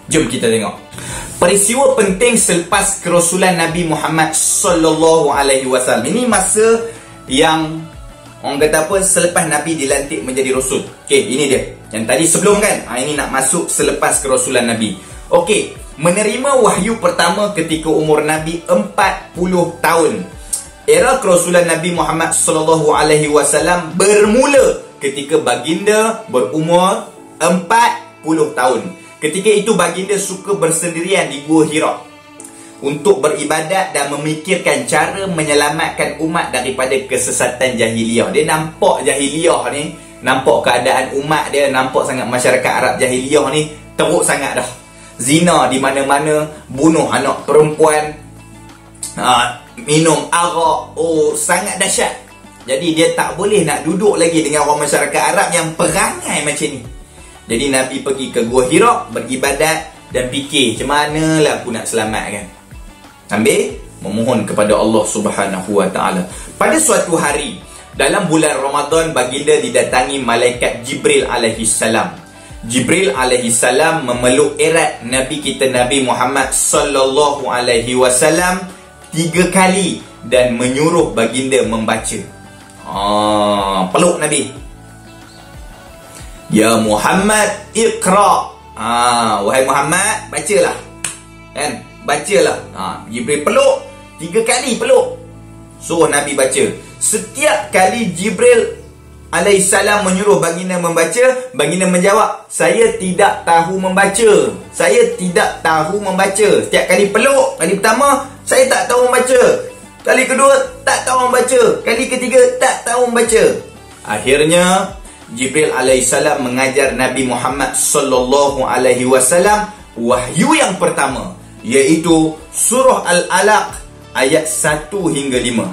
Jom kita tengok. Peristiwa penting selepas kerasulan Nabi Muhammad sallallahu alaihi wasallam. Ini masa yang orang kata apa, selepas Nabi dilantik menjadi rasul. Okey, ini dia. Yang tadi sebelum kan, ini nak masuk selepas kerasulan Nabi. Okey, menerima wahyu pertama ketika umur Nabi 40 tahun. Era kerasulan Nabi Muhammad sallallahu alaihi wasallam bermula ketika baginda berumur 40 tahun. Ketika itu baginda suka bersendirian di Gua Hira untuk beribadat dan memikirkan cara menyelamatkan umat daripada kesesatan jahiliyah. Dia nampak jahiliyah ni, nampak keadaan umat dia, nampak sangat masyarakat Arab jahiliyah ni teruk sangat dah. Zina di mana-mana, bunuh anak perempuan, minum arak, sangat dahsyat. Jadi dia tak boleh nak duduk lagi dengan orang masyarakat Arab yang perangai macam ni. Jadi Nabi pergi ke Gua Hira, beribadat dan fikir macam manalah aku nak selamatkan. Sambil memohon kepada Allah Subhanahu Wa Taala. Pada suatu hari dalam bulan Ramadan, baginda didatangi malaikat Jibril alaihi salam. Jibril alaihi salam memeluk erat Nabi kita Nabi Muhammad sallallahu alaihi wasallam 3 kali dan menyuruh baginda membaca. Peluk Nabi. Ya Muhammad, iqra. Wahai Muhammad, bacalah. Kan? Bacalah. Jibril peluk 3 kali, peluk. Suruh Nabi baca. Setiap kali Jibril alaihissalam menyuruh baginda membaca, baginda menjawab, saya tidak tahu membaca. Saya tidak tahu membaca. Setiap kali peluk, kali pertama, saya tak tahu membaca. Kali kedua, tak tahu membaca. Kali ketiga, tak tahu membaca. Akhirnya Jibril alaihissalam mengajar Nabi Muhammad sallallahu alaihi wasallam wahyu yang pertama, iaitu surah Al-Alaq ayat 1 hingga 5.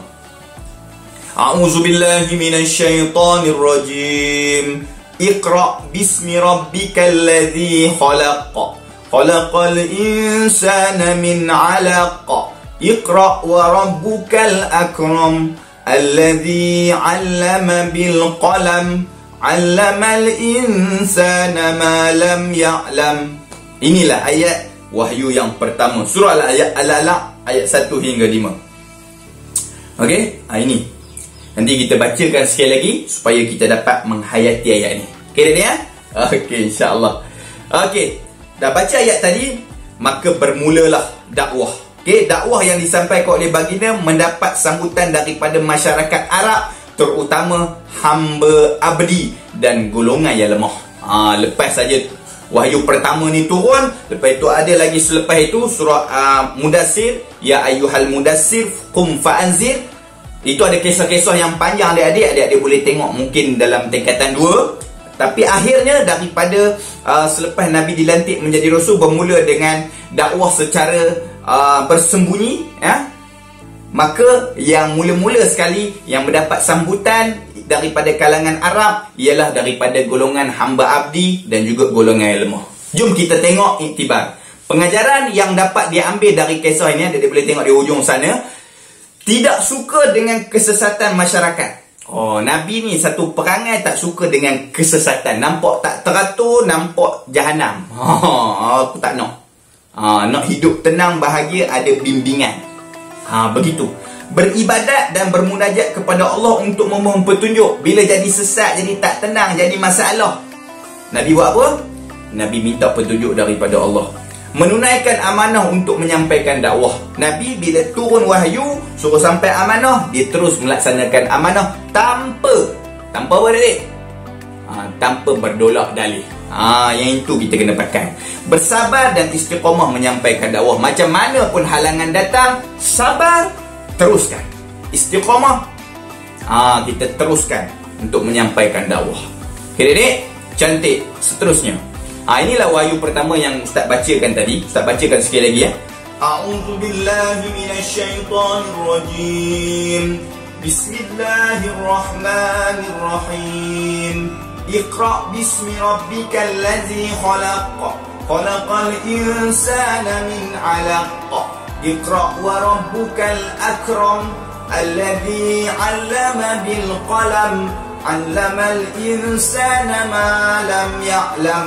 A'udzubillahi minasyaitonir rajim. Iqra bismi rabbikal ladzi khalaq. Khalaqal insana min 'alaq. Iqra wa rabbukal akram. Alladzi 'allama bil qalam. 'Allamal insana ma lam ya'lam. Inilah ayat wahyu yang pertama, surah Al-Alaq ayat 1 hingga 5. Okey, ini nanti kita bacakan sekali lagi supaya kita dapat menghayati ayat ni. Okey dah ni ya? Okey, insya-Allah. Okey, dah baca ayat tadi, maka bermulalah dakwah. Okey, dakwah yang disampaikan oleh baginda mendapat sambutan daripada masyarakat Arab terutama hamba abdi dan golongan yang lemah. Lepas saja wahyu pertama ni turun, lepas itu ada lagi selepas itu surah Mudassir, ya ayyuhal mudassir qum fa'anzir. Itu ada kisah-kisah yang panjang adik-adik boleh tengok mungkin dalam tingkatan 2. Tapi akhirnya daripada selepas Nabi dilantik menjadi Rasul, bermula dengan dakwah secara bersembunyi, maka yang mula-mula sekali yang mendapat sambutan daripada kalangan Arab ialah daripada golongan hamba abdi dan juga golongan yang lemah. Jom kita tengok iktibar. Pengajaran yang dapat diambil dari kisah ini, anda boleh tengok di hujung sana. Tidak suka dengan kesesatan masyarakat. Nabi ni satu perangai tak suka dengan kesesatan. Nampak tak teratur, nampak jahanam. Aku tak nak. Nak hidup tenang, bahagia, ada bimbingan. Begitu. Beribadat dan bermunajat kepada Allah untuk memohon petunjuk. Bila jadi sesat, jadi tak tenang, jadi masalah, Nabi buat apa? Nabi minta petunjuk daripada Allah. Menunaikan amanah untuk menyampaikan dakwah. Nabi bila turun wahyu suruh sampai amanah, dia terus melaksanakan amanah tanpa apa adik? Tanpa berdolak dalih. Yang itu kita kena pakai. Bersabar dan istiqamah menyampaikan dakwah. Macam mana pun halangan datang, sabar, teruskan. Istiqamah, kita teruskan untuk menyampaikan dakwah. Okay, adik? Cantik. Seterusnya, inilah wahyu pertama yang Ustaz bacakan tadi. Ustaz bacakan sekali lagi, ya. A'udzubillahi minasyaitonirrajim. Bismillahirrahmanirrahim. Iqra' bismi rabbikal ladzi khalaq. Khalaqal insana min 'alaq. Iqra' wa rabbukal akram. Alladzi 'allama bil qalam. 'Allamal insana ma lam ya'lam.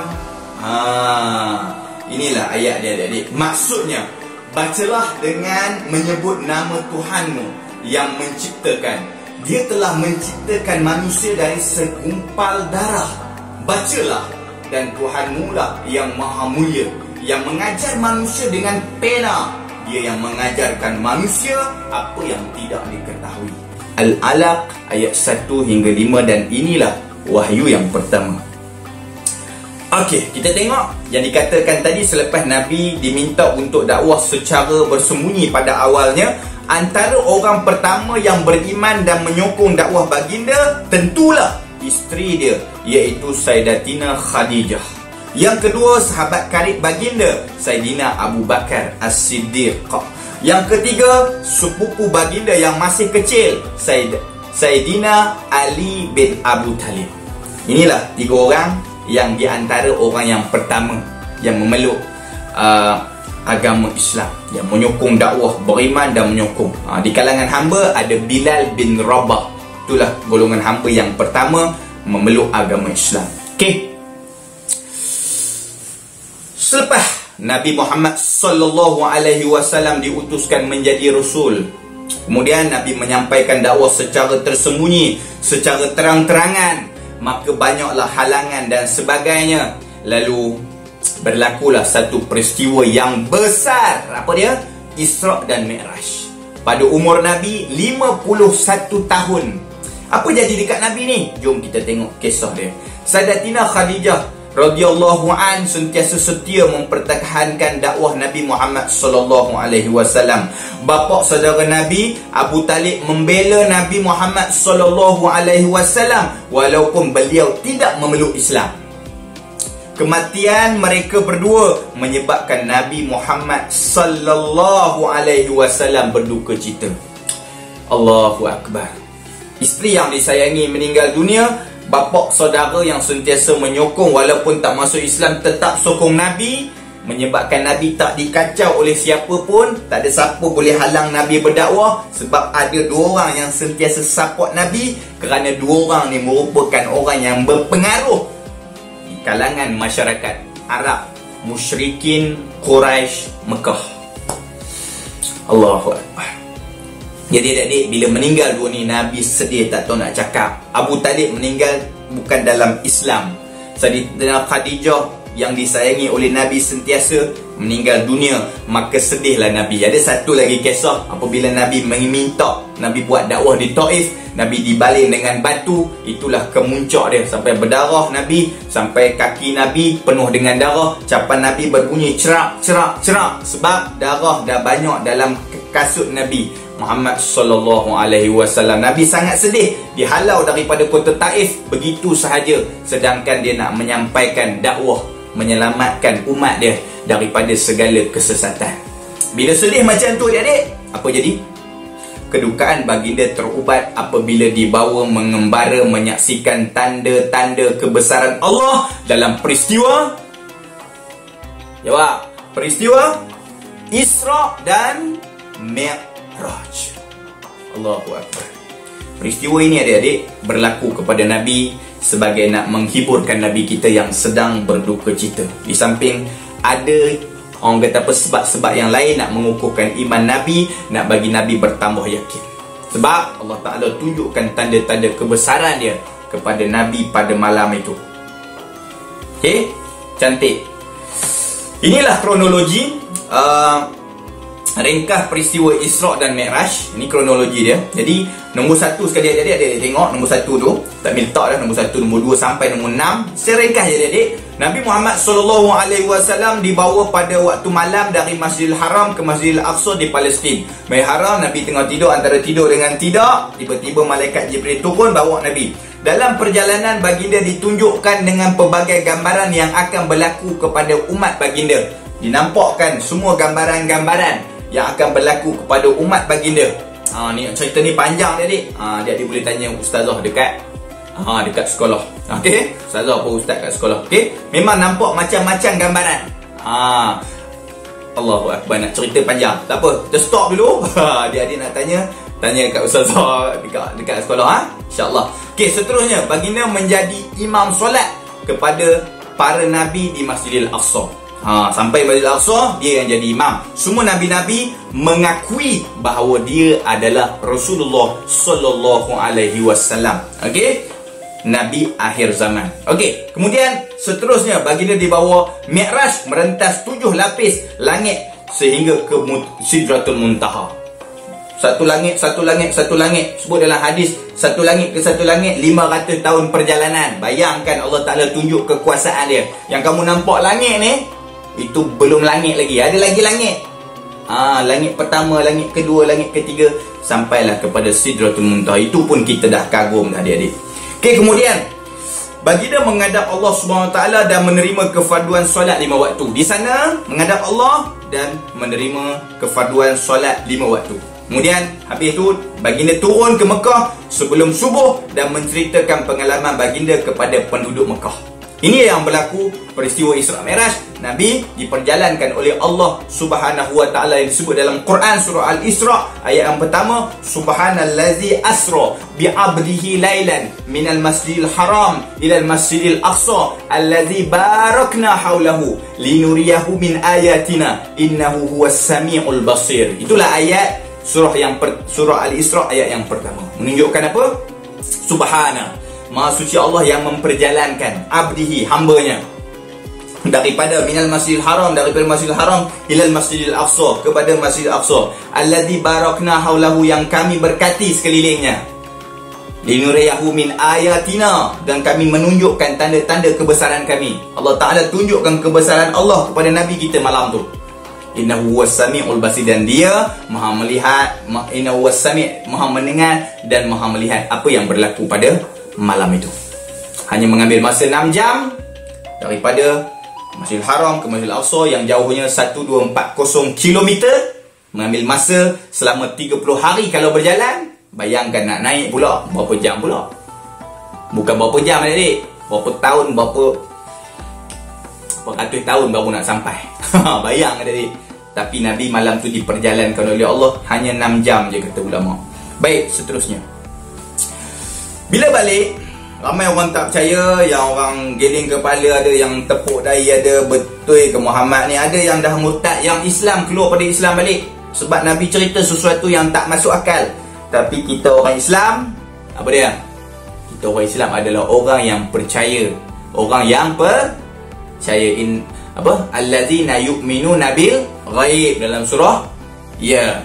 Inilah ayat dia, adik-adik. Maksudnya, bacalah dengan menyebut nama Tuhanmu yang menciptakan. Dia telah menciptakan manusia dari segumpal darah. Bacalah, dan Tuhanmu lah yang maha mulia, yang mengajar manusia dengan pena. Dia yang mengajarkan manusia apa yang tidak diketahui. Al-Alaq ayat 1 hingga 5, dan inilah wahyu yang pertama. Okey, kita tengok yang dikatakan tadi selepas Nabi diminta untuk dakwah secara bersembunyi pada awalnya. Antara orang pertama yang beriman dan menyokong dakwah baginda tentulah isteri dia, iaitu Sayyidatina Khadijah. Yang kedua, sahabat karib baginda, Sayyidina Abu Bakar As-Siddiq. Yang ketiga, sepupu baginda yang masih kecil, Sayyidina Ali bin Abu Talib. Inilah 3 orang yang di antara orang yang pertama yang memeluk agama Islam, yang menyokong dakwah, beriman dan menyokong. Di kalangan hamba ada Bilal bin Rabah. Itulah golongan hamba yang pertama memeluk agama Islam. Okey. Selepas Nabi Muhammad sallallahu alaihi wasallam diutuskan menjadi rasul, kemudian Nabi menyampaikan dakwah secara tersembunyi, secara terang-terangan, maka banyaklah halangan dan sebagainya. Lalu berlakulah satu peristiwa yang besar. Apa dia? Isra' dan Mi'raj. Pada umur Nabi 51 tahun. Apa jadi dekat Nabi ni? Jom kita tengok kisah dia. Sayyidatina Khadijah radhiyallahu an sentiasa setia mempertahankan dakwah Nabi Muhammad sallallahu alaihi wasallam. Bapa saudara Nabi Abu Talib membela Nabi Muhammad sallallahu alaihi wasallam walaupun beliau tidak memeluk Islam. Kematian mereka berdua menyebabkan Nabi Muhammad sallallahu alaihi wasallam berduka cita. Allahu akbar. Isteri yang disayangi meninggal dunia. Bapa saudara yang sentiasa menyokong walaupun tak masuk Islam tetap sokong Nabi, menyebabkan Nabi tak dikacau oleh siapa pun. Tak ada siapa boleh halang Nabi berdakwah, sebab ada 2 orang yang sentiasa support Nabi. Kerana 2 orang ni merupakan orang yang berpengaruh di kalangan masyarakat Arab, musyrikin Quraisy Mekah. Allahu akbar. Jadi adik-adik, bila meninggal 2 ni, Nabi sedih tak tahu nak cakap. Abu Talib meninggal bukan dalam Islam. Sayyidatina Khadijah yang disayangi oleh Nabi sentiasa meninggal dunia, maka sedihlah Nabi. Ada satu lagi kisah apabila Nabi meminta Nabi buat dakwah di Taif, Nabi dibaling dengan batu. Itulah kemuncak dia, sampai berdarah Nabi, sampai kaki Nabi penuh dengan darah, capan Nabi berbunyi cerak cerak cerak, sebab darah dah banyak dalam kasut Nabi Muhammad sallallahu alaihi wasallam. Nabi sangat sedih, dihalau daripada kota Taif begitu sahaja, sedangkan dia nak menyampaikan dakwah, menyelamatkan umat dia daripada segala kesesatan. Bila sedih macam tu adik-adik, apa jadi? Kedukaan baginda terubat apabila dibawa mengembara menyaksikan tanda-tanda kebesaran Allah dalam peristiwa, jawab, peristiwa Isra dan Mi'raj. Allahu Akbar. Peristiwa ini adik-adik berlaku kepada Nabi sebagai nak menghiburkan Nabi kita yang sedang berduka cita. Di samping ada orang kata apa, sebab-sebab yang lain nak mengukuhkan iman Nabi, nak bagi Nabi bertambah yakin. Sebab Allah Ta'ala tunjukkan tanda-tanda kebesaran dia kepada Nabi pada malam itu. Okey, cantik. Inilah kronologi ringkas peristiwa Isra dan Mi'raj. Ini kronologi dia. Jadi nombor 1 sekali adik-adik, adik tengok nombor 1 tu, tak minta dah nombor 1, nombor 2 sampai nombor 6. Saya ringkas je adik-adik. Nabi Muhammad sallallahu alaihi wasallam dibawa pada waktu malam dari Masjidil Haram ke Masjidil Aqsa di Palestin. Masjidil Haram, Nabi tengah tidur, antara tidur dengan tidak, tiba-tiba malaikat Jibril turun bawa Nabi. Dalam perjalanan baginda ditunjukkan dengan pelbagai gambaran yang akan berlaku kepada umat baginda. Dinampakkan semua gambaran-gambaran yang akan berlaku kepada umat baginda. Ni cerita ni panjang adik. Adik boleh tanya ustazah dekat sekolah. Okey, ustazah apa ustaz kat sekolah. Okey, memang nampak macam-macam gambaran. Allahu Akbar, nak cerita panjang. Tak apa, kita stop dulu. Adik-adik nak tanya kat ustazah dekat sekolah. InsyaAllah. Okey, seterusnya baginda menjadi imam solat kepada para nabi di Masjidil Aqsa. Sampai Masjidil Aqsa, dia yang jadi imam. Semua nabi-nabi mengakui bahawa dia adalah Rasulullah sallallahu alaihi wasallam. Okey, nabi akhir zaman. Okey, kemudian seterusnya baginda dibawa Mi'raj, merentas 7 lapis langit sehingga ke Sidratul Muntaha. Satu langit, satu langit, satu langit. Sebut dalam hadis, satu langit ke satu langit 500 tahun perjalanan. Bayangkan Allah Ta'ala tunjuk kekuasaan dia. Yang kamu nampak langit ni, itu belum langit lagi, ada lagi langit. Langit pertama, langit kedua, langit ketiga, sampailah kepada Sidratul Muntaha. Itu pun kita dah kagum dah adik-adik. Okey, kemudian baginda menghadap Allah SWT dan menerima kefarduan solat 5 waktu. Di sana menghadap Allah dan menerima kefarduan solat 5 waktu. Kemudian habis itu baginda turun ke Mekah sebelum subuh dan menceritakan pengalaman baginda kepada penduduk Mekah. Ini yang berlaku peristiwa Isra Mi'raj. Nabi diperjalankan oleh Allah Subhanahu wa taala yang disebut dalam Quran surah Al-Isra ayat yang pertama, subhanallazi asra bi 'abdihi lailan minal masjidil haram ilal masjidil aqsa allazi barakna haulahu linuriyahu min ayatina innahu huwas samiul basir. Itulah ayat surah Al-Isra ayat yang pertama. Menunjukkan apa? Subhana, Maha suci Allah yang memperjalankan abdihi, hambanya, daripada minal masjidil haram, daripada masjidil haram ilal masjidil aqsa, kepada masjidil aqsa alladzi barakna haulahu, yang kami berkati sekelilingnya, linuriyahu min ayatina, dan kami menunjukkan tanda-tanda kebesaran kami. Allah Ta'ala tunjukkan kebesaran Allah kepada Nabi kita malam tu. Innahu huwas samiul basir, dan dia maha melihat. Innahu huwas sami', maha mendengar dan maha melihat apa yang berlaku pada malam itu. Hanya mengambil masa 6 jam daripada Masjidil Haram ke Masjidil Aqsa yang jauhnya 1240 km. Mengambil masa selama 30 hari kalau berjalan. Bayangkan nak naik pula berapa jam pula. Bukan berapa jam adik, berapa tahun, berapa ratus tahun baru nak sampai. Bayang adik. Tapi Nabi malam tu diperjalankan oleh Allah hanya 6 jam je, kata ulama. Baik, seterusnya. Bila balik, ramai orang tak percaya, yang orang geling kepala, ada yang tepuk dahi, ada betul ke Muhammad ni, ada yang dah murtad, yang Islam keluar pada Islam balik. Sebab Nabi cerita sesuatu yang tak masuk akal. Tapi kita orang Islam, apa dia? Kita orang Islam adalah orang yang percaya. Orang yang percaya. Allazina yu'minuna bil ghaib, dalam surah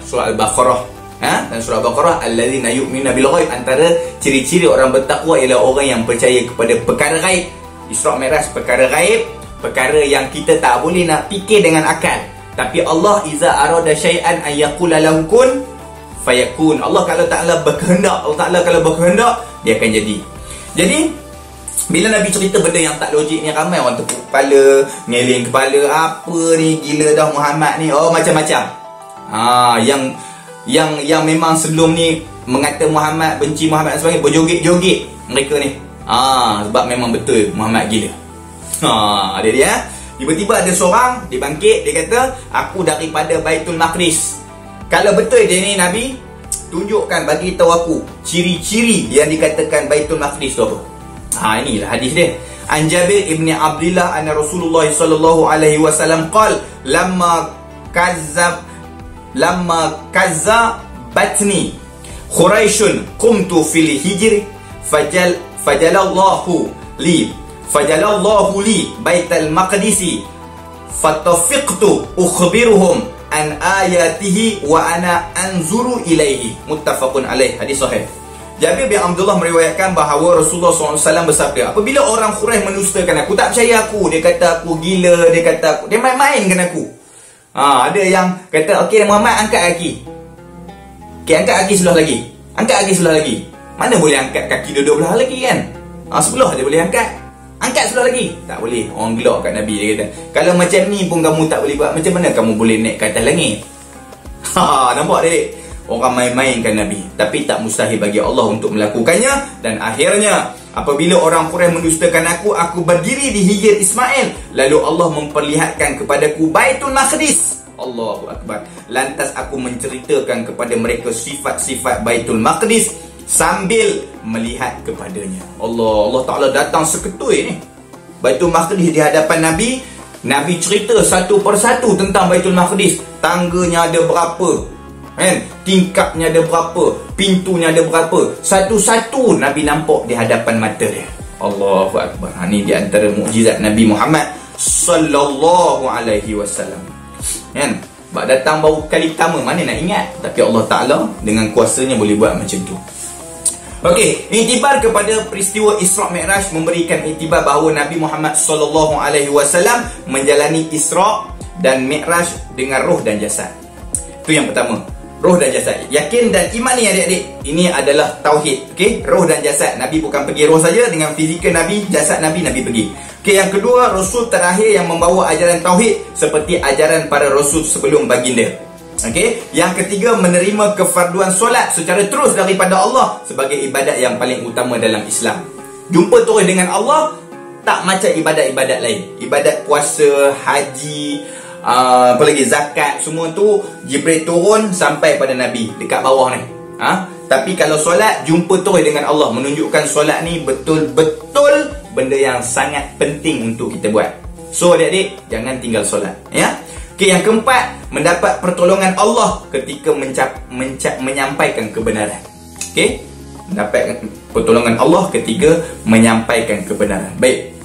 Al-Baqarah Dan surah Baqarah, allazina yu'minuna bil ghaib, antara ciri-ciri orang bertakwa ialah orang yang percaya kepada perkara gaib. Isra' Mi'raj perkara gaib, perkara yang kita tak boleh nak fikir dengan akal. Tapi Allah iza arada syai'an an yaqula lahu kun fayakun. Allah kalau Ta'ala berkehendak, Allah Ta'ala kalau berkehendak, dia akan jadi. Jadi bila Nabi cerita benda yang tak logik ni, ramai orang tepuk kepala, ngeling kepala, apa ni, gila dah Muhammad ni, macam-macam. Yang memang sebelum ni mengata Muhammad, benci Muhammad dan sebagainya, berjoget-joget mereka ni. Sebab memang betul Muhammad gila. Dia tiba-tiba ada seorang dia bangkit, dia kata, aku daripada Baitul Maqdis. Kalau betul dia ni Nabi, tunjukkan, bagi tahu aku ciri-ciri yang dikatakan Baitul Maqdis tu apa. Inilah hadis dia. An Jabir ibn Abdullah anna Rasulullah sallallahu alaihi wasallam qala lamma kazzabatni Quraisyun qumtu fil hijr fajalallahu li Baitul Maqdisi fatafiqtu ukhbiruhum an ayatihi wa ana anzuru ilaihi. Muttafaqun alaih. Hadis sahih. Jabir bin Abdullah meriwayatkan bahawa Rasulullah SAW bersabda, apabila orang Quraisy menustakan aku, tak percaya aku, dia kata aku gila, dia kata aku, dia main-main dengan aku. Ada yang kata, okey Muhammad, angkat kaki. Okey, angkat kaki sebelah lagi. Angkat kaki sebelah lagi. Mana boleh angkat kaki dua-dua belah lagi kan? Sebelah dia boleh angkat. Angkat sebelah lagi. Tak boleh. Orang gelak kat Nabi, dia kata, kalau macam ni pun kamu tak boleh buat, macam mana kamu boleh naik ke atas langit? Nampak dia? Orang main-mainkan Nabi. Tapi tak mustahil bagi Allah untuk melakukannya. Dan akhirnya, apabila orang Quraisy mendustakan aku berdiri di Hijr Ismail. Lalu Allah memperlihatkan kepadaku Baitul Maqdis. Allahu Akbar. Lantas aku menceritakan kepada mereka sifat-sifat Baitul Maqdis sambil melihat kepadanya. Allah Ta'ala datang seketui ni. Baitul Maqdis di hadapan Nabi. Nabi cerita satu persatu tentang Baitul Maqdis. Tangganya ada berapa, tingkapnya ada berapa, pintunya ada berapa, satu-satu Nabi nampak di hadapan mata dia. Allahu Akbar. Ini di antara mukjizat Nabi Muhammad sallallahu alaihi wasallam. Sebab datang baru kali pertama, mana nak ingat. Tapi Allah Ta'ala dengan kuasanya boleh buat macam tu. Okey, iktibar kepada peristiwa Isra' Mi'raj memberikan iktibar bahawa Nabi Muhammad sallallahu alaihi wasallam menjalani Isra' dan Mi'raj dengan roh dan jasad. Itu yang pertama, roh dan jasad. Yakin dan iman ni adik-adik, ini adalah tauhid. Okey, roh dan jasad. Nabi bukan pergi roh saja, dengan fizikal Nabi, jasad Nabi pergi. Okey, yang kedua, Rasul terakhir yang membawa ajaran tauhid seperti ajaran para Rasul sebelum baginda. Okey, yang ketiga, menerima kefarduan solat secara terus daripada Allah sebagai ibadat yang paling utama dalam Islam. Jumpa terus dengan Allah, tak macam ibadat-ibadat lain. Ibadat puasa, haji, apa lagi, zakat, semua tu Jibril turun sampai pada Nabi dekat bawah ni. Tapi kalau solat, jumpa terus dengan Allah, menunjukkan solat ni betul-betul benda yang sangat penting untuk kita buat. So adik-adik, jangan tinggal solat, ya. Okey, yang keempat, mendapat pertolongan Allah ketika menyampaikan kebenaran. Okey, mendapat pertolongan Allah ketika menyampaikan kebenaran. Baik,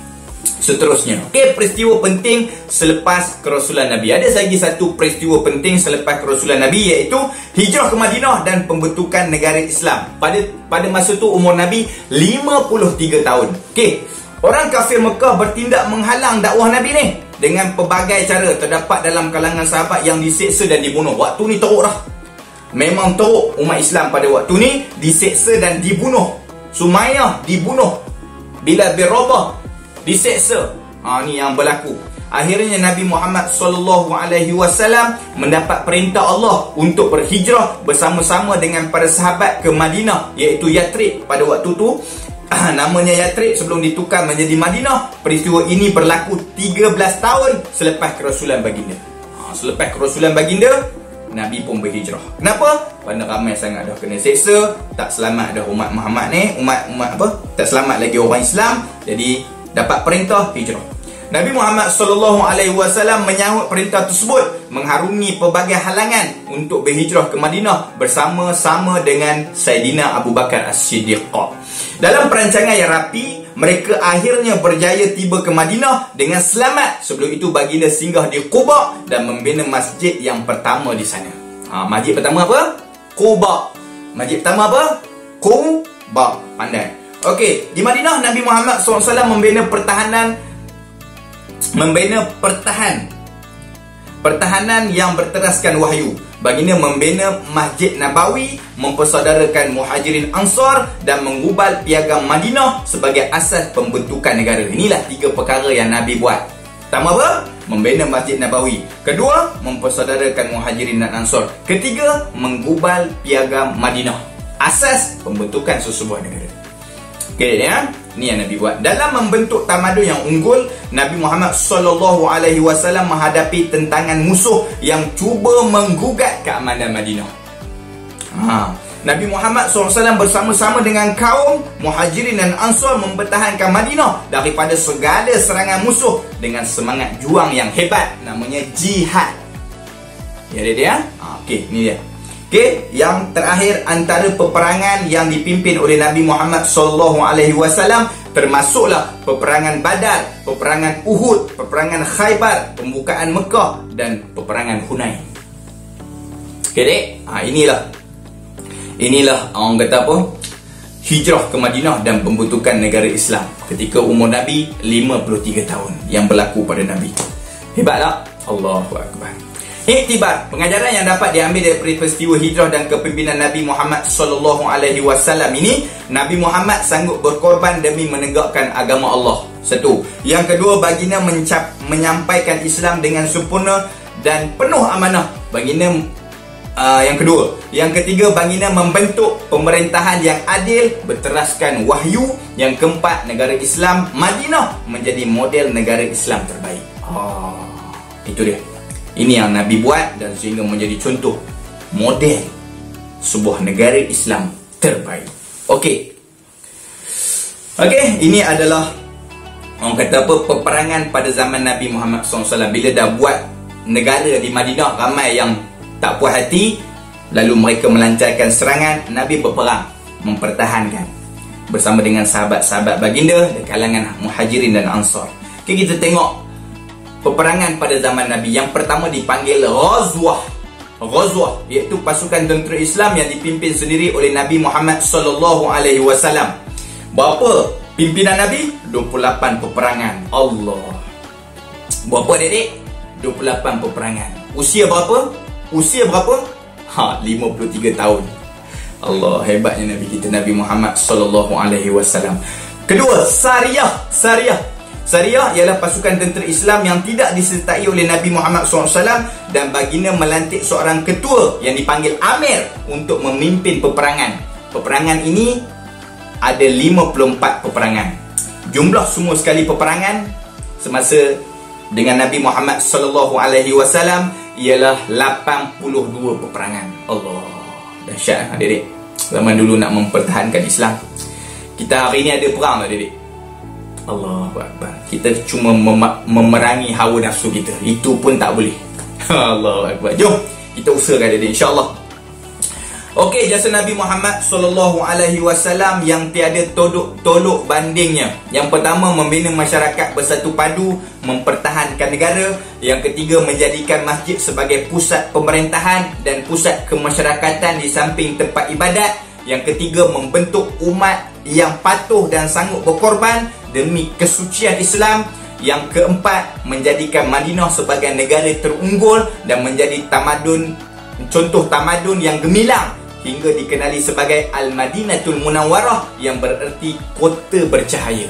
seterusnya, okey, peristiwa penting selepas kerasulan Nabi. Ada lagi satu peristiwa penting selepas kerasulan Nabi, iaitu hijrah ke Madinah dan pembentukan negara Islam. Pada masa tu umur Nabi 53 tahun. Okey, orang kafir Mekah bertindak menghalang dakwah Nabi ni dengan pelbagai cara. Terdapat dalam kalangan sahabat yang diseksa dan dibunuh. Waktu ni teruk dah. Memang teruk umat Islam pada waktu ni, diseksa dan dibunuh. Sumayyah dibunuh, Bilal bin Rabah diseksa. Ni yang berlaku. Akhirnya Nabi Muhammad sallallahu alaihi wasallam mendapat perintah Allah untuk berhijrah bersama-sama dengan para sahabat ke Madinah, iaitu Yathrib pada waktu tu. Namanya Yathrib sebelum ditukar menjadi Madinah. Peristiwa ini berlaku 13 tahun selepas kerasulan baginda. Selepas kerasulan baginda, Nabi pun berhijrah. Kenapa? Kerana ramai sangat dah kena seksa, tak selamat dah umat Muhammad ni, umat apa? Tak selamat lagi orang Islam. Jadi dapat perintah hijrah. Nabi Muhammad sallallahu alaihi wasallam menyahut perintah tersebut, mengharungi pelbagai halangan untuk berhijrah ke Madinah bersama-sama dengan Saidina Abu Bakar As-Siddiq. Dalam perancangan yang rapi, mereka akhirnya berjaya tiba ke Madinah dengan selamat. Sebelum itu baginda singgah di Quba dan membina masjid yang pertama di sana. Masjid pertama apa? Quba. Masjid pertama apa? Quba. Pandai. Okey, di Madinah Nabi Muhammad SAW membina pertahanan yang berteraskan wahyu. Baginda membina Masjid Nabawi, mempersaudarakan Muhajirin Ansar dan menggubal piagam Madinah sebagai asas pembentukan negara. Inilah 3 perkara yang Nabi buat. Pertama apa? Membina Masjid Nabawi. Kedua, mempersaudarakan Muhajirin dan Ansar. Ketiga, menggubal piagam Madinah. Asas pembentukan sesebuah negara. Okey ya, ni yang Nabi buat. Dalam membentuk tamadun yang unggul, Nabi Muhammad SAW menghadapi tentangan musuh yang cuba menggugat keamanan Madinah. Nabi Muhammad SAW bersama-sama dengan kaum Muhajirin dan Ansar mempertahankan Madinah daripada segala serangan musuh dengan semangat juang yang hebat, namanya jihad. Ya dia. Okey, ni dia. Okey, yang terakhir antara peperangan yang dipimpin oleh Nabi Muhammad SAW termasuklah peperangan Badar, peperangan Uhud, peperangan Khaybar, pembukaan Mekah dan peperangan Hunain. Okey dek, inilah orang kata apa? Hijrah ke Madinah dan pembentukan negara Islam ketika umur Nabi 53 tahun yang berlaku pada Nabi. Hebat tak? Allahu Akbar. Iktibar, pengajaran yang dapat diambil dari peristiwa hijrah dan kepimpinan Nabi Muhammad SAW ini, Nabi Muhammad sanggup berkorban demi menegakkan agama Allah. Satu. Yang kedua, baginda menyampaikan Islam dengan sempurna dan penuh amanah. Baginda yang kedua. Yang ketiga, baginda membentuk pemerintahan yang adil berteraskan wahyu. Yang keempat, negara Islam Madinah menjadi model negara Islam terbaik. Itu dia. Ini yang Nabi buat dan sehingga menjadi contoh model sebuah negara Islam terbaik. Okey, ini adalah orang kata apa, peperangan pada zaman Nabi Muhammad SAW. Bila dah buat negara di Madinah, ramai yang tak puas hati, lalu mereka melancarkan serangan. Nabi berperang, mempertahankan bersama dengan sahabat-sahabat baginda dan kalangan Muhajirin dan Ansar. Okay, kita tengok peperangan pada zaman Nabi. Yang pertama dipanggil Ghazwah, iaitu pasukan tentera Islam yang dipimpin sendiri oleh Nabi Muhammad SAW. Berapa pimpinan Nabi? 28 peperangan. Allah. Berapa adik-adik? 28 peperangan. Usia berapa? 53 tahun. Allah, hebatnya Nabi kita, Nabi Muhammad SAW. Kedua, Sariyah ialah pasukan tentera Islam yang tidak disertai oleh Nabi Muhammad SAW dan baginda melantik seorang ketua yang dipanggil Amir untuk memimpin peperangan. Peperangan ini ada 54 peperangan. Jumlah semua sekali peperangan semasa dengan Nabi Muhammad SAW ialah 82 peperangan. Allah, dahsyat adik-adik. Zaman dulu nak mempertahankan Islam. Kita hari ni ada perang tak adik-adik? Allahu Akbar. Kita cuma memerangi hawa nafsu kita. Itu pun tak boleh. Allahu Akbar. Jom kita usahakan dia insya-Allah. Okey, jasa Nabi Muhammad SAW yang tiada tolok bandingnya. Yang pertama, membina masyarakat bersatu padu, mempertahankan negara. Yang ketiga, menjadikan masjid sebagai pusat pemerintahan dan pusat kemasyarakatan di samping tempat ibadat. Yang ketiga, membentuk umat yang patuh dan sanggup berkorban demi kesucian Islam. Yang keempat, menjadikan Madinah sebagai negara terunggul dan menjadi contoh tamadun yang gemilang hingga dikenali sebagai Al-Madinatul Munawwarah yang bererti kota bercahaya.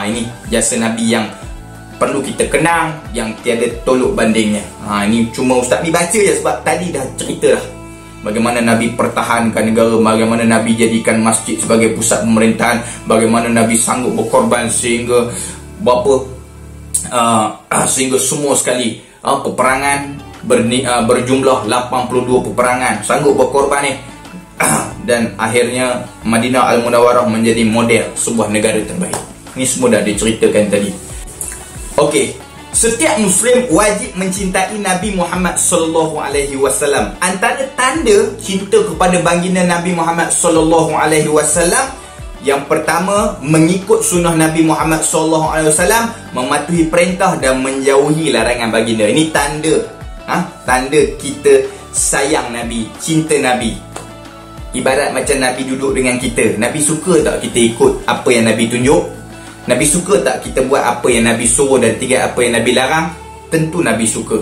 Ini jasa Nabi yang perlu kita kenang, yang tiada tolok bandingnya. Ini cuma Ustaz ni baca je sebab tadi dah cerita dah bagaimana Nabi pertahankan negara, bagaimana Nabi jadikan masjid sebagai pusat pemerintahan, bagaimana Nabi sanggup berkorban sehingga sehingga semua sekali peperangan berjumlah 82 peperangan sanggup berkorban ni. Dan akhirnya Madinah Al-Munawwarah menjadi model sebuah negara terbaik. Ini semua dah diceritakan tadi. Okey, setiap Muslim wajib mencintai Nabi Muhammad SAW. Antara tanda cinta kepada baginda Nabi Muhammad SAW, yang pertama, mengikut sunnah Nabi Muhammad SAW, mematuhi perintah dan menjauhi larangan baginda. Ini tanda tanda kita sayang Nabi, cinta Nabi. ibarat macam Nabi duduk dengan kita. Nabi suka tak kita ikut apa yang Nabi tunjuk? Nabi suka tak kita buat apa yang Nabi suruh dan tinggal apa yang Nabi larang? Tentu Nabi suka.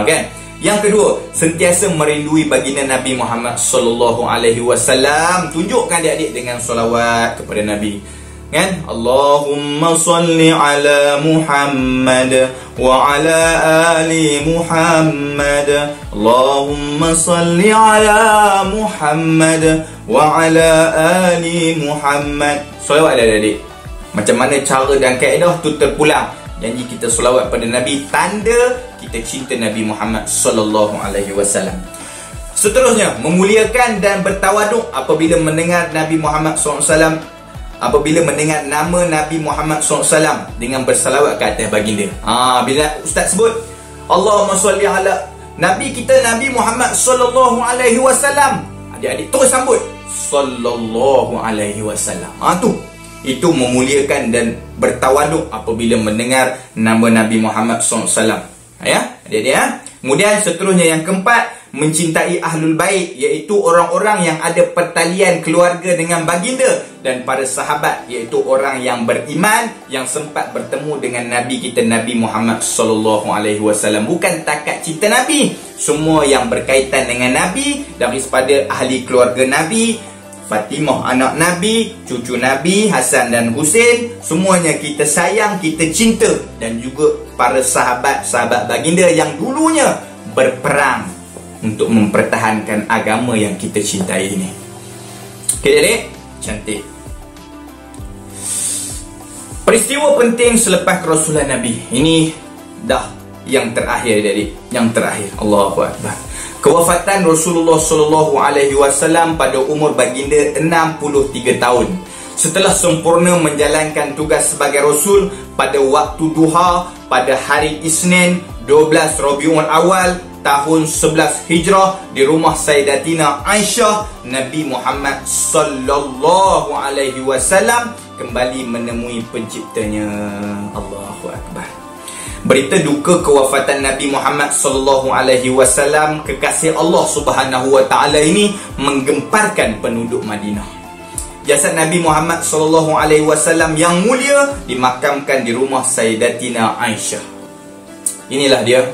Kan? Yang kedua, sentiasa merindui baginda Nabi Muhammad sallallahu alaihi wasallam. Tunjukkan adik-adik dengan solawat kepada Nabi. Kan? Allahumma salli ala Muhammad wa ala ali Muhammad. Allahumma salli ala Muhammad wa ala ali Muhammad. Solawat adik-adik. Macam mana cara dan kaedah tu terpulang. Janji kita solawat pada Nabi, tanda kita cinta Nabi Muhammad sallallahu alaihi wasallam. Seterusnya, memuliakan dan bertawaduk apabila mendengar Nabi Muhammad sallallahu alaihi wasallam, apabila mendengar nama Nabi Muhammad SAW dengan bersalawat ke atas baginda. Bila ustaz sebut Allahumma salli ala Nabi kita Nabi Muhammad sallallahu alaihi wasallam, adik-adik terus sambut sallallahu alaihi wasallam. Itu memuliakan dan bertawaduk apabila mendengar nama Nabi Muhammad SAW. Ya, adik-adik ya. Kemudian seterusnya yang keempat, mencintai ahlul bait, iaitu orang-orang yang ada pertalian keluarga dengan baginda, dan para sahabat, iaitu orang yang beriman yang sempat bertemu dengan Nabi kita Nabi Muhammad sallallahu alaihi wasallam. Bukan takat cinta Nabi, semua yang berkaitan dengan Nabi, daripada ahli keluarga Nabi, Fatimah anak Nabi, cucu Nabi Hasan dan Husain, semuanya kita sayang, kita cinta. Dan juga para sahabat-sahabat baginda yang dulunya berperang untuk mempertahankan agama yang kita cintai ini. Okay, adik? Cantik. Peristiwa penting selepas kerasulan Nabi. Ini dah yang terakhir, adik. Yang terakhir. Allahu Akbar. Kewafatan Rasulullah sallallahu alaihi wasallam pada umur baginda 63 tahun. Setelah sempurna menjalankan tugas sebagai Rasul pada waktu duha pada hari Isnin 12 Rabiul Awal tahun 11 Hijrah di rumah Sayyidatina Aisyah, Nabi Muhammad sallallahu alaihi wasallam kembali menemui penciptanya. Allahu Akbar. Berita duka kewafatan Nabi Muhammad sallallahu alaihi wasallam, kekasih Allah Subhanahu wa taala ini menggemparkan penduduk Madinah. Jasad Nabi Muhammad sallallahu alaihi wasallam yang mulia dimakamkan di rumah Sayyidatina Aisyah. Inilah dia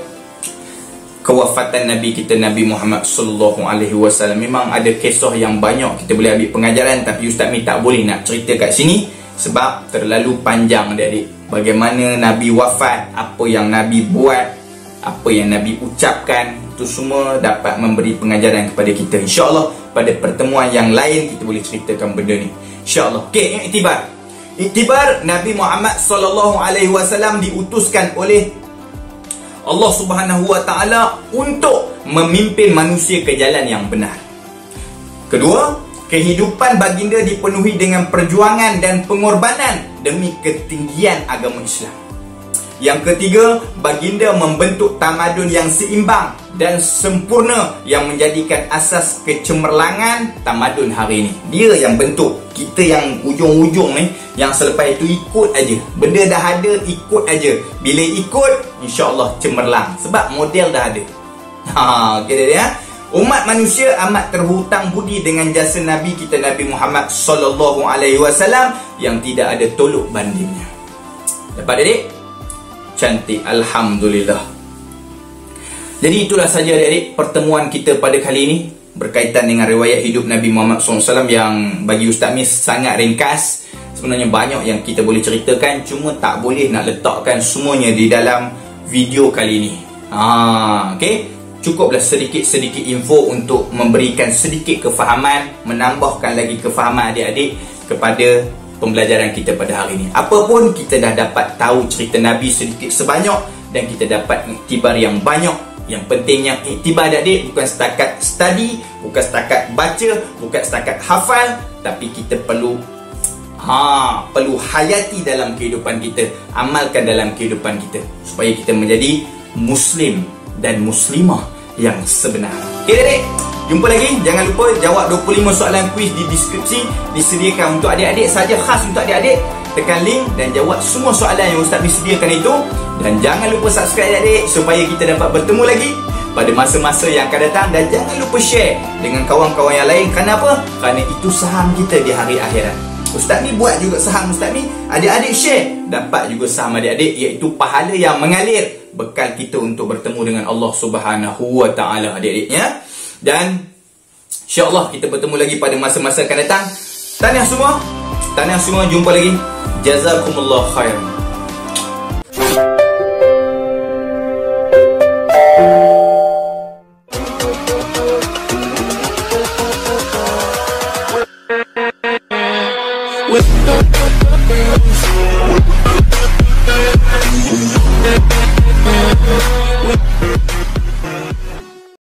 kewafatan Nabi kita Nabi Muhammad sallallahu alaihi wasallam. Memang ada kisah yang banyak kita boleh ambil pengajaran, tapi Ustaz Mi tak boleh nak cerita kat sini sebab terlalu panjang, adik-adik. Bagaimana Nabi wafat, apa yang Nabi buat, apa yang Nabi ucapkan, itu semua dapat memberi pengajaran kepada kita. InsyaAllah pada pertemuan yang lain kita boleh ceritakan benda ni, InsyaAllah. Okey, iktibar. Iktibar, Nabi Muhammad sallallahu alaihi wasallam diutuskan oleh Allah Subhanahu wa taala untuk memimpin manusia ke jalan yang benar. Kedua, kehidupan baginda dipenuhi dengan perjuangan dan pengorbanan demi ketinggian agama Islam. Yang ketiga, baginda membentuk tamadun yang seimbang dan sempurna yang menjadikan asas kecemerlangan tamadun hari ini. Dia yang bentuk. Kita yang ujung-ujung ni, yang selepas itu ikut aja. Benda dah ada, ikut aja. Bila ikut, insya-Allah cemerlang. Sebab model dah ada. Okey dia. Umat manusia amat terhutang budi dengan jasa Nabi kita Nabi Muhammad sallallahu alaihi wasallam yang tidak ada tolok bandingnya. Dapat, adik? Cantik, alhamdulillah. Jadi itulah saja, adik-adik, pertemuan kita pada kali ini berkaitan dengan riwayat hidup Nabi Muhammad SAW yang bagi Ustaz Mi sangat ringkas. Sebenarnya banyak yang kita boleh ceritakan, cuma tak boleh nak letakkan semuanya di dalam video kali ini. Okey. Cukuplah sedikit-sedikit info untuk memberikan sedikit kefahaman, menambahkan lagi kefahaman adik-adik kepada pembelajaran kita pada hari ini. Apapun kita dah dapat tahu cerita Nabi sedikit sebanyak dan kita dapat iktibar yang banyak. Yang pentingnya iktibar adik-adik bukan setakat study, bukan setakat baca, bukan setakat hafal, tapi kita perlu hayati dalam kehidupan kita, amalkan dalam kehidupan kita supaya kita menjadi muslim dan muslimah yang sebenar. Okay, adik, jumpa lagi. Jangan lupa jawab 25 soalan kuis di deskripsi, disediakan untuk adik-adik saja, khas untuk adik-adik. Tekan link dan jawab semua soalan yang Ustaz disediakan itu. Dan jangan lupa subscribe, adik-adik, supaya kita dapat bertemu lagi pada masa-masa yang akan datang. Dan jangan lupa share dengan kawan-kawan yang lain. Kenapa? Kerana itu saham kita di hari akhirat. Ustaz ni buat juga saham Ustaz ni, adik-adik share, dapat juga saham adik-adik, iaitu pahala yang mengalir, bekal kita untuk bertemu dengan Allah Subhanahu wa taala, adik-adik ya. Dan insya-Allah kita bertemu lagi pada masa-masa akan datang. Tahniah semua, jumpa lagi. Jazakumullah khairan.